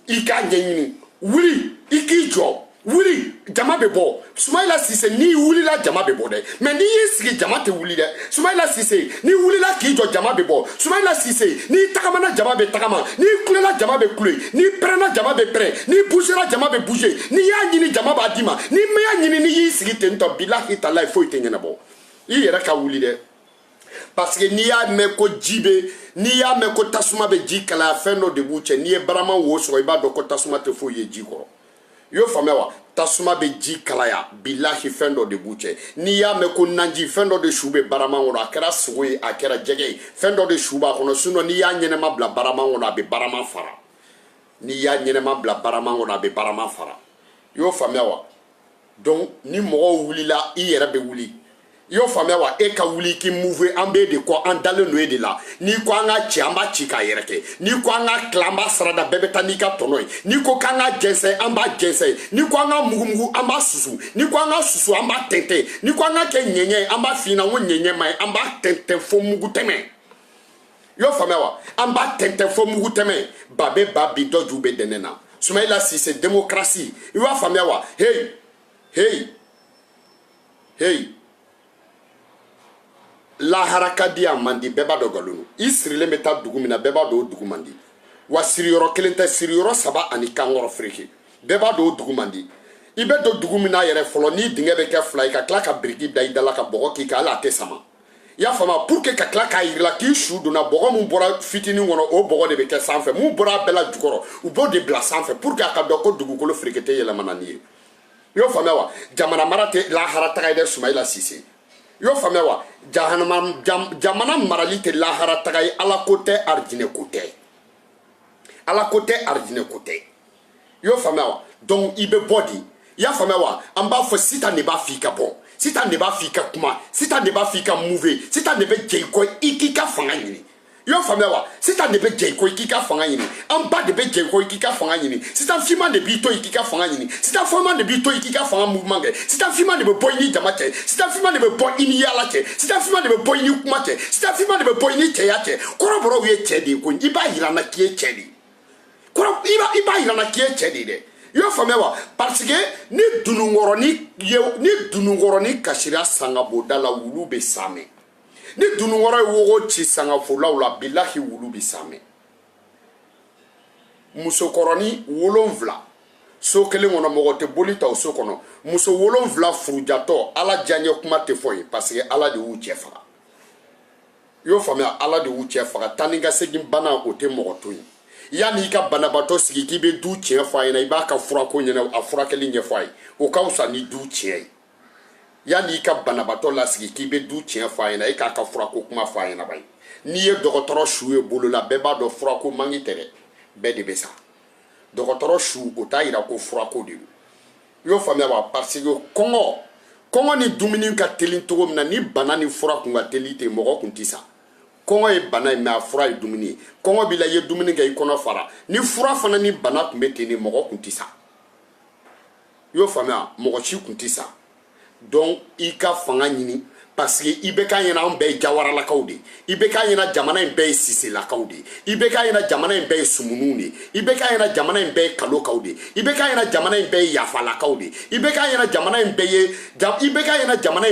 i k'a ɲɛɲini wuli i k'i jɔ wuli jama bɛ bɔ Soumaïla Cissé n'i wulila jama bɛ bɔ dɛ mais n'i y'i sigi jama tɛ wuli dɛ Soumaïla Cissé n'i wulila k'i jɔ jama bɛ bɔ Soumaïla Cissé n'i tagamana jama bɛ tagama n'i kulela jama bɛ kule n'i pɛrɛnna jama bɛ pɛrɛn n'i bougera jama bɛ bouger n'i y'a ɲini jama b'a d'i ma n'i ma y'a ɲini n'i y'i sigi ten tɔ bilahi talahi foyi tɛ ɲɛnabɔ i yɛrɛ ka wuli dɛ parce que n'i y'a mɛn ko ji bɛ n'i y'a mɛn ko tasuma bɛ ji kalaya fɛn dɔ de b'u cɛ n'i ye barama wo sɔrɔ i b'a dɔn ko tasuma tɛ foyi ye ji kɔrɔ i y'o faamuya wa tasuma bɛ ji kalaya bilahi fɛn dɔ de b'u cɛ n'i y'a mɛn ko naji fɛn dɔ de su bɛ barama kɔnɔ a kɛra sogo ye a kɛra jɛgɛ ye fɛn dɔ de su b'a kɔnɔ sinon n'i y'a ɲɛnɛma bila barama kɔnɔ a bɛ barama fara ni y'a ɲɛnɛma bila baraman kɔnɔ a bɛ baraman fara i y'o faamuya wa donc ni mɔgɔw wulila i yɛrɛ bɛ wuli i y'o faamuya wa e ka wuli k'i mouver an b'e de kɔ an dalen don e de la n'i ko an ka ci an b'a ci k'a yɛrɛ kɛ n'i ko an ka tila an b'a sarada bɛɛ bɛ taa n'i ka tɔnɔ ye n'i ko k'an ka jɛnsɛn an b'a jɛnsɛn n'i ko an ka mugumugu an b'a susu n'i ko an ka susu an b'a tɛntɛn n'i ko an ka kɛ ɲɛɲɛ ye an b'a f'i ɲɛna ko ɲɛɲɛ ma ɲi an b'a tɛntɛn fo mugu tɛmɛ i y'o faamuya wa an b'a tɛntɛn fo mugu tɛmɛ ba bɛ ba bi dɔ ju bɛ dɛnɛ na Soumaïla Cissé démocratie i b'a faamuya wa hey hey hey lahara ka di a man di bɛɛ b'a dɔn nkalon don i sirilen bɛ taa dugu min na bɛɛ b'a dɔn o dugu man di wa siriyɔrɔ kelen tɛ siriyɔrɔ 3 ani kankɔrɔ firiki bɛɛ b'a dɔn o dugu man di i bɛ don dugu min na yɛrɛ fɔlɔ ni dingɛ bɛ kɛ 2 ye ka tila ka biriki da i da la ka bɔgɔ k'i kan hali a tɛ sama i y'a faamuya pour que ka tila k'a yirila k'i su donna bɔgɔ min bɔra fitinin kɔnɔ o bɔgɔ de bɛ kɛ sanfɛ mun bɔra a bɛɛ la jukɔrɔ u b'o de bila sanfɛ pour que a ka dɔn ko dugukolo firiki tɛ yɛlɛmana ni ye i y'o faamuya wa jamana mara tɛ lahara taga ye dɛ Soumaïla Cissé i y'o faamuya wa jamana marali tɛ lahara taga ye ala ko tɛ arijinɛ ko tɛ ala ko tɛ arijinɛ ko tɛ i y'o faamuya wa donc i bɛ bɔ di i y'a faamuya wa an b'a fɔ sitan de b'a f'i ka bɔ sitan de b'a f'i ka kuma sitan de b'a f'i ka mouver sitan de bɛ jɛ i kɔ i k'i ka fanga ɲini i y'o faamuya wa sitan de bɛ jɛ i kɔ i k'i ka fanga ɲini an ba de bɛ jɛ i kɔ i k'i ka fanga ɲini sitan finman de b'i to i k'i ka fanga ɲini sitan finman de b'i to i k'i ka fanga mouvement kɛ sitan finman de bɛ bɔ i ni jama cɛ sitan finman de bɛ bɔ i ni yaala cɛ sitan finman de bɛ bɔ i ni kuma cɛ sitan finman de bɛ bɔ i ni cɛya cɛ kɔrɔbɔrɔw ye cɛ de ye koyi i b'a yira n na k'i ye cɛ de ye i b'a yira n na k'i ye cɛ de ye dɛ i y'o faamuya wa parce que ni dununkɔrɔni kasira sangaboda la wulu bɛ sa mɛn ni dununkɔrɔ ye wogo ci sangafolaw la bilahi wulu bɛ sa mɛn musokɔrɔni 7 so kelen kɔnɔ mɔgɔ tɛ boli ta o so kɔnɔ muso 7 furujatɔ ala diyaɲɛ kuma tɛ fɔ ye parce que ala de y'u cɛ faga i y'o faamuya ala de y'u cɛ faga taa ni ka segin bana o tɛ mɔgɔ to yen yanni i ka banabaatɔ sigi k'i bɛ du tiɲɛ fɔ a ɲɛna i b'a ka furako ɲɛna a furakɛli ɲɛfɔ a ye o ka fisa ni du tiɲɛ ye yanni i ka banabaatɔ lasigi k'i bɛ du tiɲɛ fɔ a ɲɛna e k'a ka furako kuma fɔ a ɲɛna ba ye n'i ye dɔgɔtɔrɔ su ye bolo la bɛɛ b'a dɔn furako manki tɛ dɛ bɛɛ de bɛ sa dɔgɔtɔrɔ su o t'a yira ko furako de don i y'o faamuya wa parce que kɔngɔ ni dumuni ka teli cogo min na ni bana ni fura kun ka teli ten mɔgɔ kun tɛ sa kɔngɔ ye bana ye mais a fura ye dumuni ye kɔngɔ b'i la i ye dumuni kɛ i kɔnɔ fara ni fura fana ni bana kun bɛ ten de mɔgɔ kun tɛ sa i y'o faamuya mɔgɔ si kun tɛ sa donc i ka fanga ɲini parce que i bɛ k'a ɲɛna anw bɛɛ ye jawaralakaw de i bɛ k'a ɲɛna jamana in bɛɛ ye siselakaw de i bɛ k'a ɲɛna jamana in bɛɛ ye sumunuw de i bɛ k'a ɲɛna jamana in bɛɛ ye kalokaw de i bɛ k'a ɲɛna jamana in bɛɛ ye yafalakaw de i bɛ k'a ɲɛna jamana in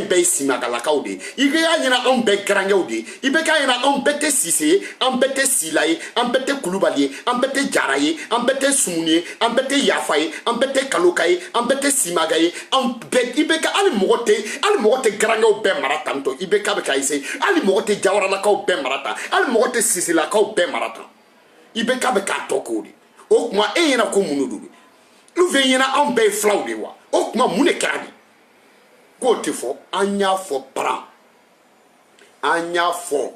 bɛɛ ye simagalakaw de i bɛ k'a ɲɛna anw bɛɛ garankɛw de i bɛ k'a ɲɛna anw bɛɛ tɛ sise ye an bɛɛ tɛ sila ye an bɛɛ tɛ kulubali ye an bɛɛ tɛ jara ye an bɛɛ tɛ sumuni ye an bɛɛ tɛ yafa ye an bɛɛ tɛ kaloka ye an bɛɛ tɛ simaga ye an bɛɛ i bɛ ka hali mɔgɔ tɛ garankɛw bɛɛ mara tan tɔ i bɛ k'a bɛ k'a essayer hali mɔgɔ tɛ jawaralakaw bɛɛ mara tan hali mɔgɔ tɛ siselakaw bɛɛ mara tan i bɛ k'a bɛ k'a tɔ k'o de o tuma e ɲɛna ko mun de don ou bien ɲɛna anw bɛɛ ye filaw de wa o tuma mun de kɛra de k'o tɛ fɔ an y'a fɔ paran an y'a fɔ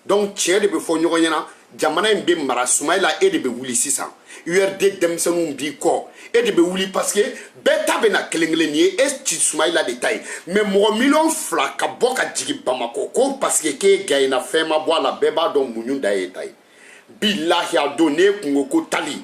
donc tiɲɛ de bɛ fɔ ɲɔgɔn ɲɛna jamana in bɛ mara Soumaïla e de bɛ wuli sisan URD denmisɛnninw b'i kɔ e de bɛ wuli parce que bɛɛ ta bɛ na kelen-kelen ye e ci Soumaïla de ta ye mais mɔgɔ 2 ka bɔ ka jigin Bamako ko parce que k'e gagné fɛn ma bɔ a la bɛɛ b'a dɔn muɲu da ye ta ye bilahi a don ne kungo ko tali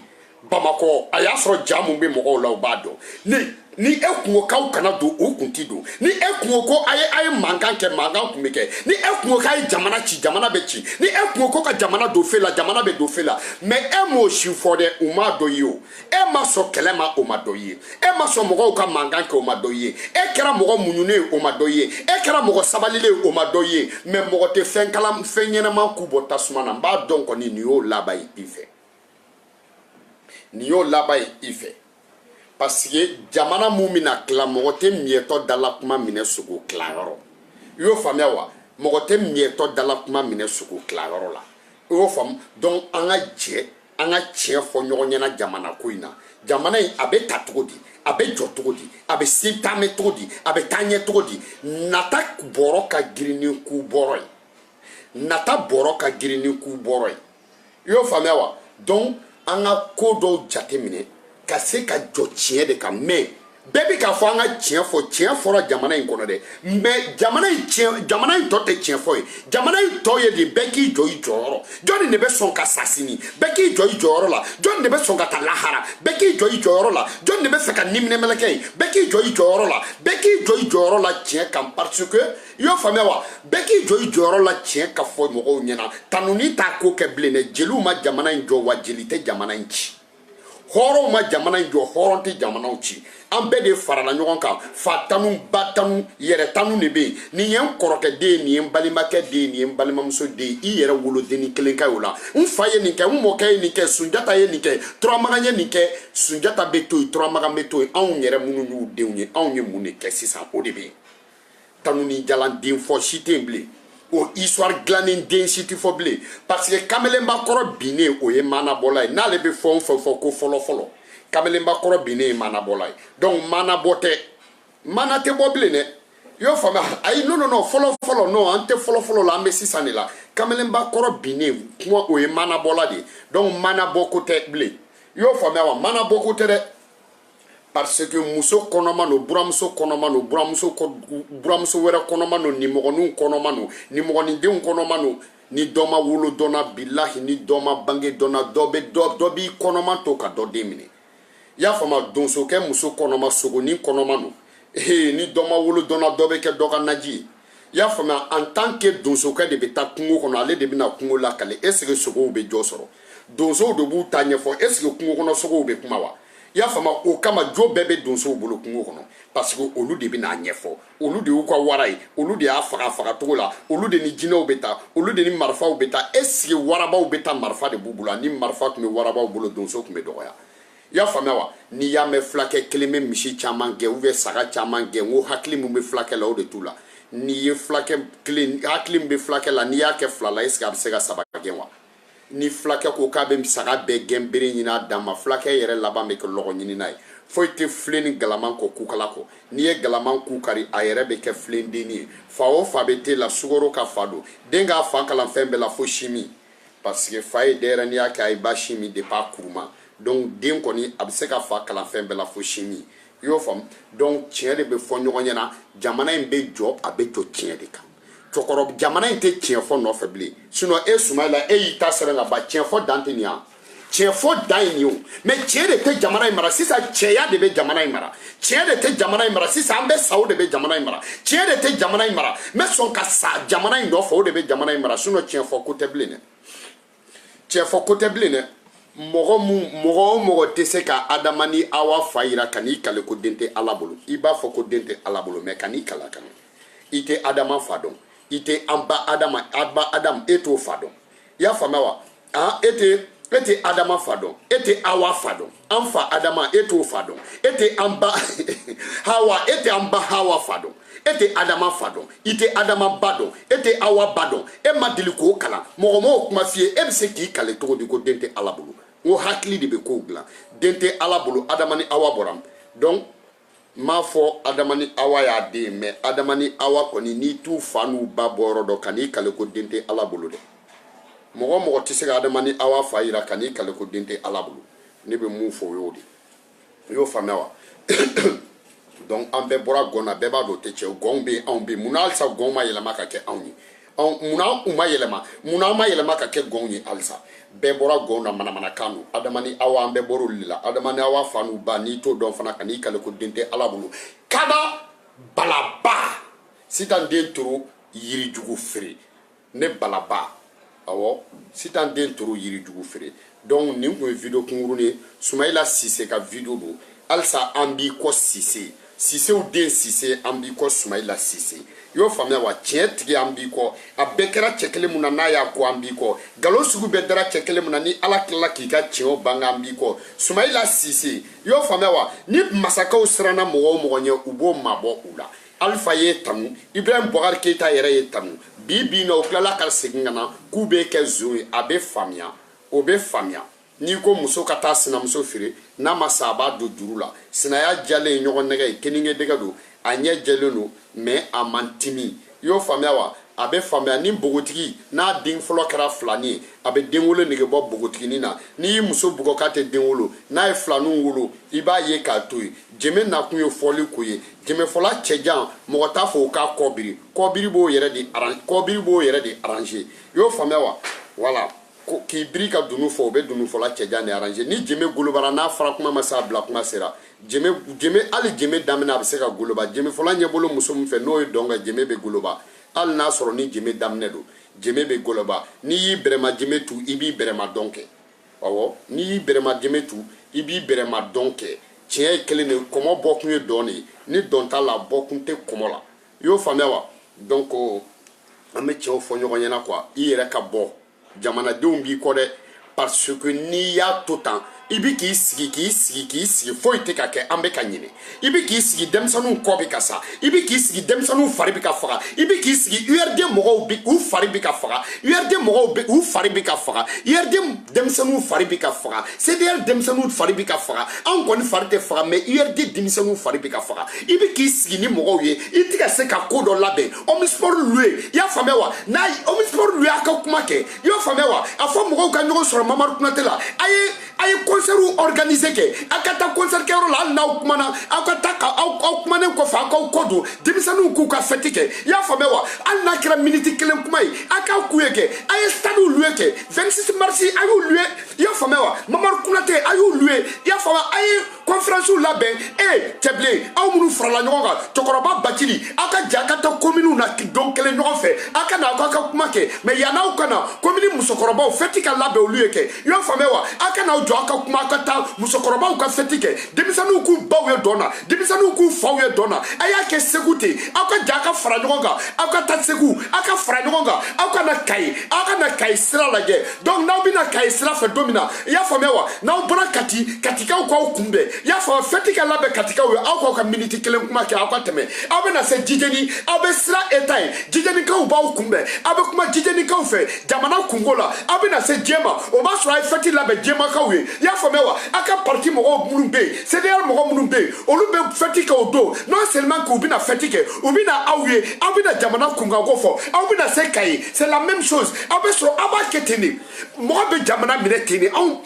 Bamako a y'a sɔrɔ ja mun bɛ mɔgɔw la o b'a dɔn ni e kungo k'aw kana don o kun ti don ni e kungo ko a ye mankan kɛ mankan kun bɛ kɛ ni e kungo k'a ye jamana ci jamana bɛ ci ni e kungo ko ka jamana don fe la jamana bɛ don fe la mais e m'o si fɔ dɛ o m'a dɔn i ye o e ma sɔn kɛlɛ ma o ma dɔn i ye e ma sɔn mɔgɔw ka mankan kɛ o ma dɔn i ye e kɛra mɔgɔ muɲunen ye o ma dɔn i ye e kɛra mɔgɔ sabalilen ye o ma dɔn i ye mais mɔgɔ tɛ fɛn ɲɛnama k'u bɔ tasuma na n b'a dɔn kɔni nin y'o laban ye i fɛ nin y'o laban ye i fɛ parce que jamana mun bɛna tila mɔgɔ tɛ miɛtɔ dala kuma minɛ sogo tilayɔrɔ i y'o faamuya wa mɔgɔ tɛ miɛtɔ dala kuma minɛ sogo tilayɔrɔ la i y'o faamu donc an ka jɛ an ka tiɲɛ fɔ ɲɔgɔn ɲɛna jamana ko in na jamana in a bɛ ta cogo di a bɛ jɔ cogo di a bɛ se taamɛ cogo di a bɛ taa ɲɛ cogo di nata bɔrɔ ka girin ni ku bɔrɔ ye nata bɔrɔ ka girin ni ku bɔrɔ ye i y'o faamuya wa donc an ka ko dɔw jateminɛ ka se ka jɔ tiɲɛ de kan mais bɛɛ bi ka fɔ an ka tiɲɛ fɔ tiɲɛ fɔra jamana in kɔnɔ dɛ mais jamana in tɔ tɛ tiɲɛ fɔ ye jamana in tɔ ye de bɛɛ k'i jɔ i jɔyɔrɔ jɔnni de bɛ sɔn ka sa sini bɛɛ k'i jɔ i jɔyɔrɔ la jɔnni de bɛ sɔn ka taa lahara bɛɛ k'i jɔ i jɔyɔrɔ la jɔnni de bɛ fɛ ka niminɛmɛlɛkɛ ye bɛɛ k'i jɔ i jɔyɔrɔ la bɛɛ k'i jɔ i jɔyɔrɔ la tiɲɛ kan parce que i y'o faamuya wa bɛɛ k'i jɔ i jɔyɔrɔ la tiɲɛ ka fɔ mɔgɔw ɲɛna tanuni t'a ko kɛ bilen dɛ jeliw ma jamana in jɔ wa jeli tɛ jamana in ci hɔrɔnw ma jamana in jɔ hɔrɔn tɛ jamanaw ci an bɛɛ de farala ɲɔgɔn kan fa tanu ba tanu yɛrɛ tanu de bɛ yen nin ye n kɔrɔkɛ den ye nin ye n balimakɛ den ye nin ye n balimamuso den ye i yɛrɛ wolodenni kelen ka y'o la n fa ye nin kɛ n mɔkɛ ye nin kɛ sunjata ye nin kɛ turamagan ye nin kɛ sunjata bɛ to yen turamagan bɛ to yen anw yɛrɛ minnu y'u denw ye anw ye mun de kɛ sisan o de bɛ yen tanu ni jalan den fɔ si tɛ yen bilen o histoire dilannen den si tɛ fɔ bilen parce que kamelenba kɔrɔ binnen o ye maanabɔla ye n'ale bɛ fɛn o fɛn fɔ ko fɔlɔ-fɔlɔ kamelenba kɔrɔ binnen ye maanabɔla ye donc maanabɔ tɛ maana tɛ bɔ bilen dɛ i y'o faamuya ayi non fɔlɔ-fɔlɔ non an tɛ fɔlɔ-fɔlɔ la an bɛ sisan de la kamelenba kɔrɔ binnen kuma o ye maanabɔla de ye donc maanabɔ ko tɛ bilen i y'o faamuya wa maanabɔ ko tɛ dɛ parce que muso kɔnɔma no buramuso kɔnɔma no buramuso wɛrɛ kɔnɔma no nimɔgɔninw kɔnɔma no nimɔgɔnindenw kɔnɔma no ni dɔ ma wolo dɔnna bilahi ni dɔ ma bange dɔnna dɔ b'i kɔnɔma to ka dɔ den minɛ i y'a faamuya donsokɛ muso kɔnɔma sogonin kɔnɔma no ni dɔ ma wolo dɔnna dɔ bɛ kɛ dɔ ka naji ye i y'a faamuya en tant que donsokɛ de bɛ taa kungo kɔnɔ ale de bɛna kungo lakale est ce que sogow bɛ jɔ sɔrɔ donsow de b'u ta ɲɛfɔ est ce que kungo kɔnɔ sogow bɛ kuma wa i y'a faamuya o kama jo bɛɛ bɛ donsow bolo kungo kɔnɔ parce que olu de bɛna ɲɛfɔ olu de y'u ka wara ye olu de y'a faga cogo la olu de ni jinɛw bɛ taa olu de ni marifaw bɛ taa est ce que warabaw bɛ taa marifa de b'u bolo ni marifa tun bɛ warabaw bolo donso tun bɛ dɔgɔya i y'a faamuya wa n'i y'a mɛn fulakɛ kelen bɛ misi caman gɛn ou bien saga caman gɛn n ko hakili min bɛ fulakɛ la o de t'u la n'i ye fulakɛ kelen hakili min bɛ fulakɛ la n'i y'a kɛ fila la est ce que a bɛ se ka saba gɛn wa ni fulakɛ ko k'a bɛ saga bɛɛ gɛn bere ɲini a dan ma fulakɛ yɛrɛ laban bɛ kɛ lɔgɔ ɲini n'a ye foyi tɛ filen ni galaman kɔ kukala kɔ n'i ye galaman ku kari a yɛrɛ bɛ kɛ filen denni ye fa o fa bɛ te la sukaro ka fa don den k'a fa kalan fɛn bɛɛ la fo simi parce que fa ye denyɛrɛnin y'a kɛ a ye ba simi depuis a kuruma donc den kɔni a bɛ se ka fa kalan fɛn bɛɛ la fo simi i y'o faamu donc tiɲɛ de bɛ fɔ ɲɔgɔn ɲɛna jamana in bɛ jɔ a bɛ jɔ tiɲɛ de kan cɛkɔrɔba jamana in tɛ tiɲɛ fɔ nɔfɛ bilen sinon e Sumayila e y'i ta sɛbɛn ka ban tiɲɛ fɔ dan tɛ nin yan tiɲɛ fɔ dan ye nin ye o mais tiɲɛ de tɛ jamana in mara sisan cɛya de bɛ jamana in mara tiɲɛ de tɛ jamana in mara sisan an bɛ sa o de bɛ jamana in mara tiɲɛ de tɛ jamana in mara n bɛ sɔn ka sa jamana in nɔfɛ o de bɛ jamana in mara sinon tiɲɛ fɔ ko tɛ bilen dɛ tiɲɛ fɔ ko tɛ bilen dɛ mɔgɔ o mɔgɔ tɛ se ka Adama ni Awa fa jira ka n'i kale ko den tɛ Ala bolo i b'a fɔ ko den tɛ Ala bolo mais ka n'i kala kana i tɛ Adama fa dɔn i tɛ an ba Adamu e t'o fa dɔn i y'a faamuya wa e tɛ Adama fa dɔn e tɛ Awa fa dɔn an fa Adama e t'o fa dɔn e tɛ an ba Hawa e tɛ an ba Hawa fa dɔn e tɛ Adama fa dɔn i tɛ Adama ba dɔn e tɛ Awa ba dɔn e ma deli k'o kalan mɔgɔ m'o kuma f'i ye e bɛ se k'i kale cogo di ko den tɛ Ala bolo n ko hakili de bɛ kow dilan den tɛ Ala bolo Adama ni Awa bɔra donc m'a fɔ Adama ni Awa y'a den mais Adama ni Awa kɔni n'i t'u fa n'u ba bɔ yɔrɔ dɔn ka n'i kale ko den tɛ Ala bolo dɛ mɔgɔ mɔgɔ tɛ se ka Adama ni Awa fa jira ka n'i kale ko den tɛ Ala bolo ne bɛ mun fɔ o y'o de i y'o faamuya wa donc an bɛɛ bɔra gɔn na bɛɛ b'a dɔn o tɛ tiɲɛ gɔnw bɛ yen anw bɛ yen munna halisa gɔnw ma yɛlɛma ka kɛ anw ye munna u ma yɛlɛma munna an ma yɛlɛma ka kɛ gɔnw ye halisa bɛɛ bɔra gɔnw na manamanakan don Adama ni Awa an bɛɛ bɔra olu de la Adama ni Awa fa n'u ba n'i t'o dɔn fana ka n'i kale ko den tɛ Ala bolo kada balaba sitan den toro yirijugu feere ne balaba awɔ sitan den toro yirijugu feere donc nin kun ye video kunkurunin ye Sumayila Sise ka video don halisa an b'i kɔ Sisew den Sise an b'i kɔ Sumayila Sise i y'o faamuya wa tiɲɛ tigi an b'i kɔ a bɛɛ kɛra cɛ kelen mun na n'a y'a ko an b'i kɔ nkalon sugu bɛɛ dara cɛ kelen mun na ni Ala tilala k'i ka tiɲɛw bange an b'i kɔ Sumayila Sise i y'o faamuya wa ni masakɛw siranna mɔgɔ o mɔgɔ ɲɛ u b'o mabɔ u la Alpha ye tanu Ibrahim Boubacar Keita yɛrɛ ye tanu bi na o tilala ka segin ka na k'u bɛ kɛ zon ye a bɛ faamuya o bɛ faamuya n'i ko muso ka taa sinamuso feere n'a ma sa a b'a don juru la sinaya jalen ye ɲɔgɔn nɛgɛ ye kenige dɛgɛ don a ɲɛ jɛlen don mais a man timi i y'o faamuya wa a bɛ faamuya ni bogotigi n'a den fɔlɔ kɛra filani ye a bɛ den wolo nege bɔ bogotiginin na n'i y'i muso bugɔ k'a tɛ den wolo n'a ye filaninw wolo i b'a ye k'a to yen jɛmɛ nakun ye fɔli ko ye jɛmɛfɔla cɛjan mɔgɔ t'a fɔ o k'a kɔbiri kɔbiri b'o yɛrɛ de arranger i y'o faamuya wa voilà k'i biri ka dunu fɔ o bɛ dunu fɔla cɛjan de arranger ni jɛmɛ golobara n'a fara kuma ma s'a bila kuma sera hali jɛmɛ daminɛ a bɛ se ka goloba jɛmɛfɔla ɲɛ bolo muso min fɛ n'o ye dɔn ka jɛmɛ bɛ goloba hali n'a sɔrɔ ni jɛmɛ daminɛ don jɛmɛ bɛ goloba n'i y'i bɛrɛma jɛmɛ tu i b'i bɛrɛma dɔn kɛ awɔ n'i y'i bɛrɛma jɛmɛ tu i b'i bɛrɛma dɔn kɛ tiɲɛ ye kelen de ye kɔmɔ bɔkun ye dɔn de ye ni dɔn t'a la bɔkun tɛ kɔmɔ la i y'o faamuya wa donc an bɛ cɛw fɔ ɲɔgɔn ɲɛna quoi i yɛrɛ ka bɔ jamanadenw b'i kɔ dɛ parce que n'i y'a to tan i bi k'i sigi foyi tɛ ka kɛ an bɛ ka ɲinɛ i bi k'i sigi denmisɛnninw kɔ bɛ ka sa i bi k'i sigi denmisɛnninw fari bɛ ka faga i bi k'i sigi URD mɔgɔw u fari bɛ ka faga URD mɔgɔw u fari bɛ ka faga URD denmisɛnninw fari bɛ ka faga CDR denmisɛnninw fari bɛ ka faga anw kɔni fari tɛ faga mais URD denmisɛnninw fari bɛ ka faga i bi k'i sigi ni mɔgɔw ye i tɛ ka se ka ko dɔ labɛn omnisport loué i y'a faamuya wa n'a omnisport loué a ka kuma kɛ i y'o faamuya wa a fɔ mɔgɔw ka ɲɔgɔn sɔrɔ Mamadu Konate la a ye concert organisé kɛ a ka taa concert kɛyɔrɔ la hali n'aw kumana aw ka taa aw kumanen kɔfɛ aw k'aw kɔ don denmisɛnninw k'u ka fɛti kɛ i y'a faamuya wa hali n'a kɛra miniti kelen kuma ye a k'aw k'u ye kɛ a ye stade loué kɛ 26 mars a y'u loué i y'a faamuya wa Mamadu Konate a y'u loué i y'a faamuya a ye conférence labɛn cɛbilen aw minnu farala ɲɔgɔn kan cɛkɔrɔba Bacili aw ka jɛ a ka taa commune na don kelen ɲɔgɔn fɛ a ka na aw ka kuma kɛ mais yann'aw ka na commune musokɔrɔbaw fɛti ka labɛn olu ye kɛ i y'a faamuya wa a ka n'aw jɔ aw ka kuma aw ka taa musokɔrɔbaw ka fɛti kɛ denmisɛnninw k'u baw ye dɔn na denmisɛnninw k'u faw ye dɔn na a y'a kɛ Segu ten aw ka jɛ a ka fara ɲɔgɔn kan aw ka taa Segu aw ka fara ɲɔgɔn kan aw ka na Kayi sira lajɛ donc n'aw bɛna Kayi sira fɛ don min na i y'a faamuya wa n'aw bɔra Katikaw k'aw kunbɛn i y'a faamuya fɛti ka labɛn Katikaw ye aw k'aw ka miniti kelen kuma kɛ aw ka tɛmɛ aw bɛna se Jijeni aw bɛ sira Eta ye Jijenikaw b'aw kunbɛn aw bɛ kuma Jijenikaw fɛ jamana kungo la aw bɛna se Jɛma o b'a sɔrɔ a ye fɛti labɛn Jɛmakaw ye i y'a faamuya wa a ka parti mɔgɔw minnu bɛ yen CDR mɔgɔ minnu bɛ yen olu bɛ fɛti kɛ o don non seulement k'u bɛna fɛti kɛ u bɛna aw ye aw bɛna jamana kunkanko fɔ aw bɛna se Kayi c'est la même chose aw bɛ sɔrɔ aw b'a kɛ ten de mɔgɔ bɛ jamana minɛ ten de anw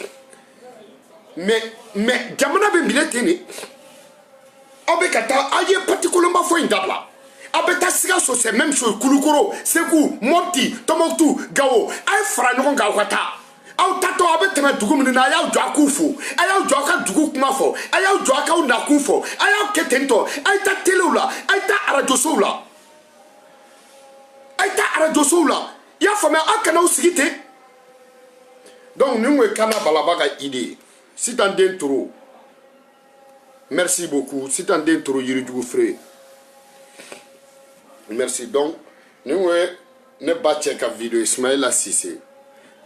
mais jamana bɛ minɛ ten de aw bɛ ka taa aw ye parti kolonba fɔ in dabila aw bɛ taa Sikaso c'est même chose Kulukoro Segu Mopti Tɔnbukutu Gawo a ye fara ɲɔgɔn kan aw ka taa aw tatɔ aw bɛ tɛmɛ dugu minnu na a y'aw jɔ a k'u fo a y'aw jɔ a ka dugu kuma fɔ a y'aw jɔ a k'aw nakun fɔ a y'aw kɛ ten tɔ a ye taa telew la a ye taa arajosow la i y'a faamuya aw kana aw sigi ten donc nin kun ye Kana Balaba ka idée ye Sitan Den Toro merci beaucoup Sitan Den Toro Yirijugu Fere merci donc nin kun ye ne ba cɛ ka vidéo Ismaïla Cissé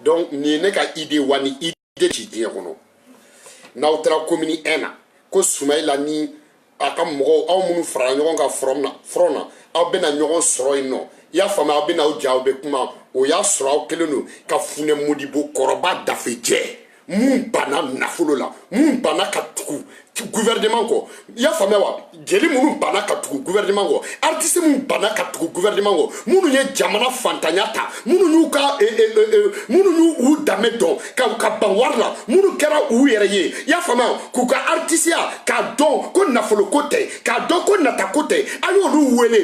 donc nin ye ne ka idée wa ni idée ci diɲɛ kɔnɔ n'aw taara commune 1 na ko Ismaïla ni a ka mɔgɔw aw minnu farala ɲɔgɔn kan front na aw bɛna ɲɔgɔn sɔrɔ yen nɔ i y'a faamuya aw bɛna aw jɛ aw bɛ kuma o y'a sɔrɔ aw kɛlen don ka Funɛ Modibo kɔrɔba Dafejɛ mun banna nafolo la mun banna ka tugu gouvernement kɔ i y'a faamuya wa jeli minnu banna ka tugu gouvernement kɔ artiste minnu banna ka tugu gouvernement kɔ minnu ye jamana fantanya ta minnu y'u danbe dɔn ka ban wari la minnu kɛra u yɛrɛ ye i y'a faamuya k'u ka artisteya k'a dɔn ko nafolo ko tɛ k'a dɔn ko nata ko tɛ a y'olu wele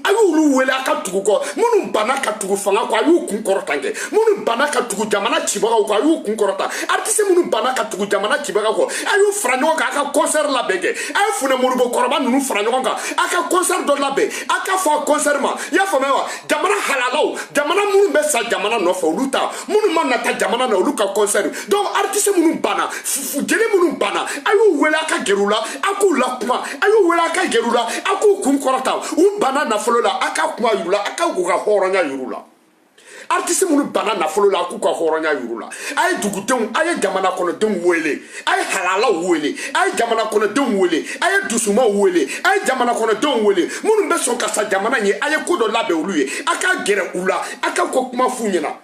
a y'olu wele a ka tugu kɔ minnu banna ka tugu fanga kɔ a y'u kun kɔrɔtan kɛ minnu banna ka tugu jamana cibagaw kɔ a y'u kun kɔrɔtan artiste minnu banna ka tugu jamana cibagaw kɔ a y'u fara ɲɔgɔn kan a ka concert labɛn kɛ a ye Funɛ Modibo kɔrɔba ninnu fara ɲɔgɔn kan a ka concert dɔ labɛn a ka fɔ a concert ma i y'a faamuya wa jamana halalaw jamana minnu bɛ sa jamana nɔfɛ olu ta minnu ma nata jamana na olu ka concert donc artiste minnu banna jeli minnu banna a y'u wele a ka gɛrɛ u la a k'u lakuma a y'u wele a ka gɛrɛ u la a k'u kun kɔrɔta u banna nafolo la a ka kuma yir'u la a ka k'u ka hɔrɔnya yir'u la artiste minnu banna nafolo la a k'u ka hɔrɔnya yir'u la a ye dugudenw a ye jamana kɔnɔdenw wele a ye halalaw wele a ye jamana kɔnɔdenw wele a ye dusumaw wele a ye jamana kɔnɔdenw wele minnu bɛ sɔn ka sa jamana ɲɛ a ye ko dɔ labɛn olu ye a ka gɛrɛ u la a ka ko kuma f'u ɲɛna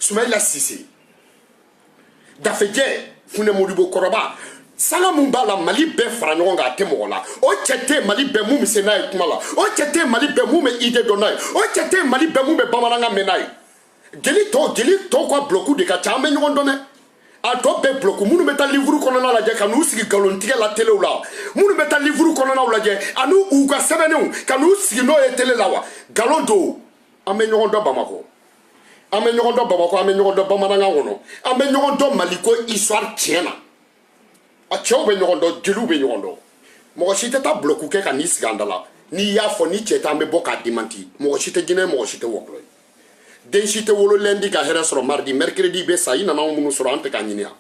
Ismaïla Cissé Dafejɛ Funɛ Modibo kɔrɔba sanga mun b'a la Mali bɛɛ fara ɲɔgɔn kan a tɛ mɔgɔ la o cɛ tɛ Mali bɛɛ mun bɛ se n'a ye kuma la o cɛ tɛ Mali bɛɛ mun bɛ idée dɔn n'a ye o cɛ tɛ Mali bɛɛ mun bɛ bamanankan mɛn n'a ye jeli tɔw ka bloku de ka ca an bɛ ɲɔgɔn dɔn dɛ a tɔ bɛɛ bloku minnu bɛ taa livre kɔnɔna lajɛ ka n'u sigi nkalontigɛ la telew la minnu bɛ taa livre kɔnɔnaw lajɛ ani u ka sɛbɛnniw ka n'u sigi n'o ye tele la wa nkalon don an bɛ ɲɔgɔn dɔn Bamakɔ an bɛ ɲɔgɔn dɔn Bamakɔ an bɛ ɲɔgɔn dɔn bamanankan kɔnɔ an bɛ ɲɔgɔn dɔn Mali ko histoire tiɲɛ na a cɛw bɛ ɲɔgɔn dɔn jeliw bɛ ɲɔgɔn dɔn mɔgɔ si tɛ taa bloku kɛ ka n'i sigi an da la n'i y'a fɔ ni cɛ t'an bɛ bɔ k'a démenti mɔgɔ si tɛ jinɛ mɔgɔ si tɛ wɔkulɔ ye den si tɛ wolo lundi ka hɛrɛ sɔrɔ mardi mercredi bɛ sa i nana anw minnu sɔrɔ an tɛ k'a ɲini yan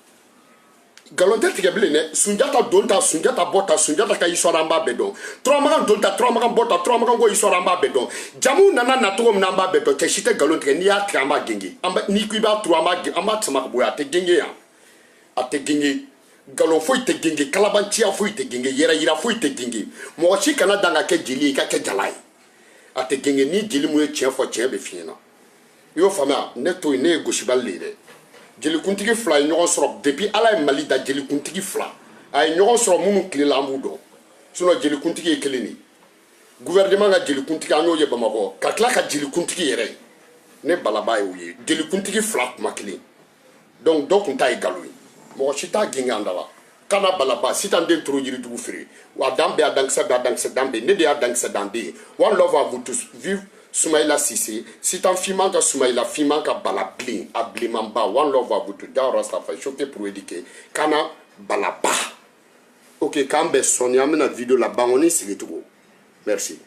nkalon tɛ tigɛ bilen dɛ Sunjata don ta Sunjata bɔ ta Sunjata ka histoire an b'a bɛɛ dɔn Turamagan don ta Turamagan bɔ ta Turamagan ko histoire an b'a bɛɛ dɔn jamu nana na cogo min na an b'a bɛɛ dɔn cɛ si tɛ nkalon tigɛ n'i y'a tigɛ an b'a genge n'i ko i b'a turu an b'a sama ka bɔ yen a tɛ genge yan a tɛ genge nkalon foyi tɛ genge kalabanciya foyi tɛ genge yɛrɛ yira foyi tɛ genge mɔgɔ si kana dan ka kɛ jeli ye i ka kɛ jala ye a tɛ genge ni jeli mun ye tiɲɛ fɔ tiɲɛ bɛ f'i ɲɛna i y'o faamuya ne to yen ne ye gosibali de ye dɛ jelikuntigi fila ye ɲɔgɔn sɔrɔ depuis ala ye Mali da jelikuntigi fila a ye ɲɔgɔn sɔrɔ minnu tilela an b'u dɔn sinon jelikuntigi ye kelen de gouvernement ka jelikuntigi an y'o ye Bamakɔ ka tila ka jelikuntigi yɛrɛ ye ne balaba ye o ye jelikuntigi fila kuma kelen donc dɔ tun ta ye nkalon ye mɔgɔ si t'a genge an da la kana balaba sitan den toro yirijugu feere wa dan bɛ a dankisɛ bɛ a dankisɛ dan bɛ ne de y'a dankisɛ dan den one love à vous tous vive Soumaïla Cissé, si t'en fiman ka Soumaïla fiman ka bala blin, a bliman ba, one love à vous tous, d'ailleurs rasta fa choqué pour éduquer, kana bala ba. Ok, quand ben Sonia amena vidéo la bangoni c'est tout. Merci.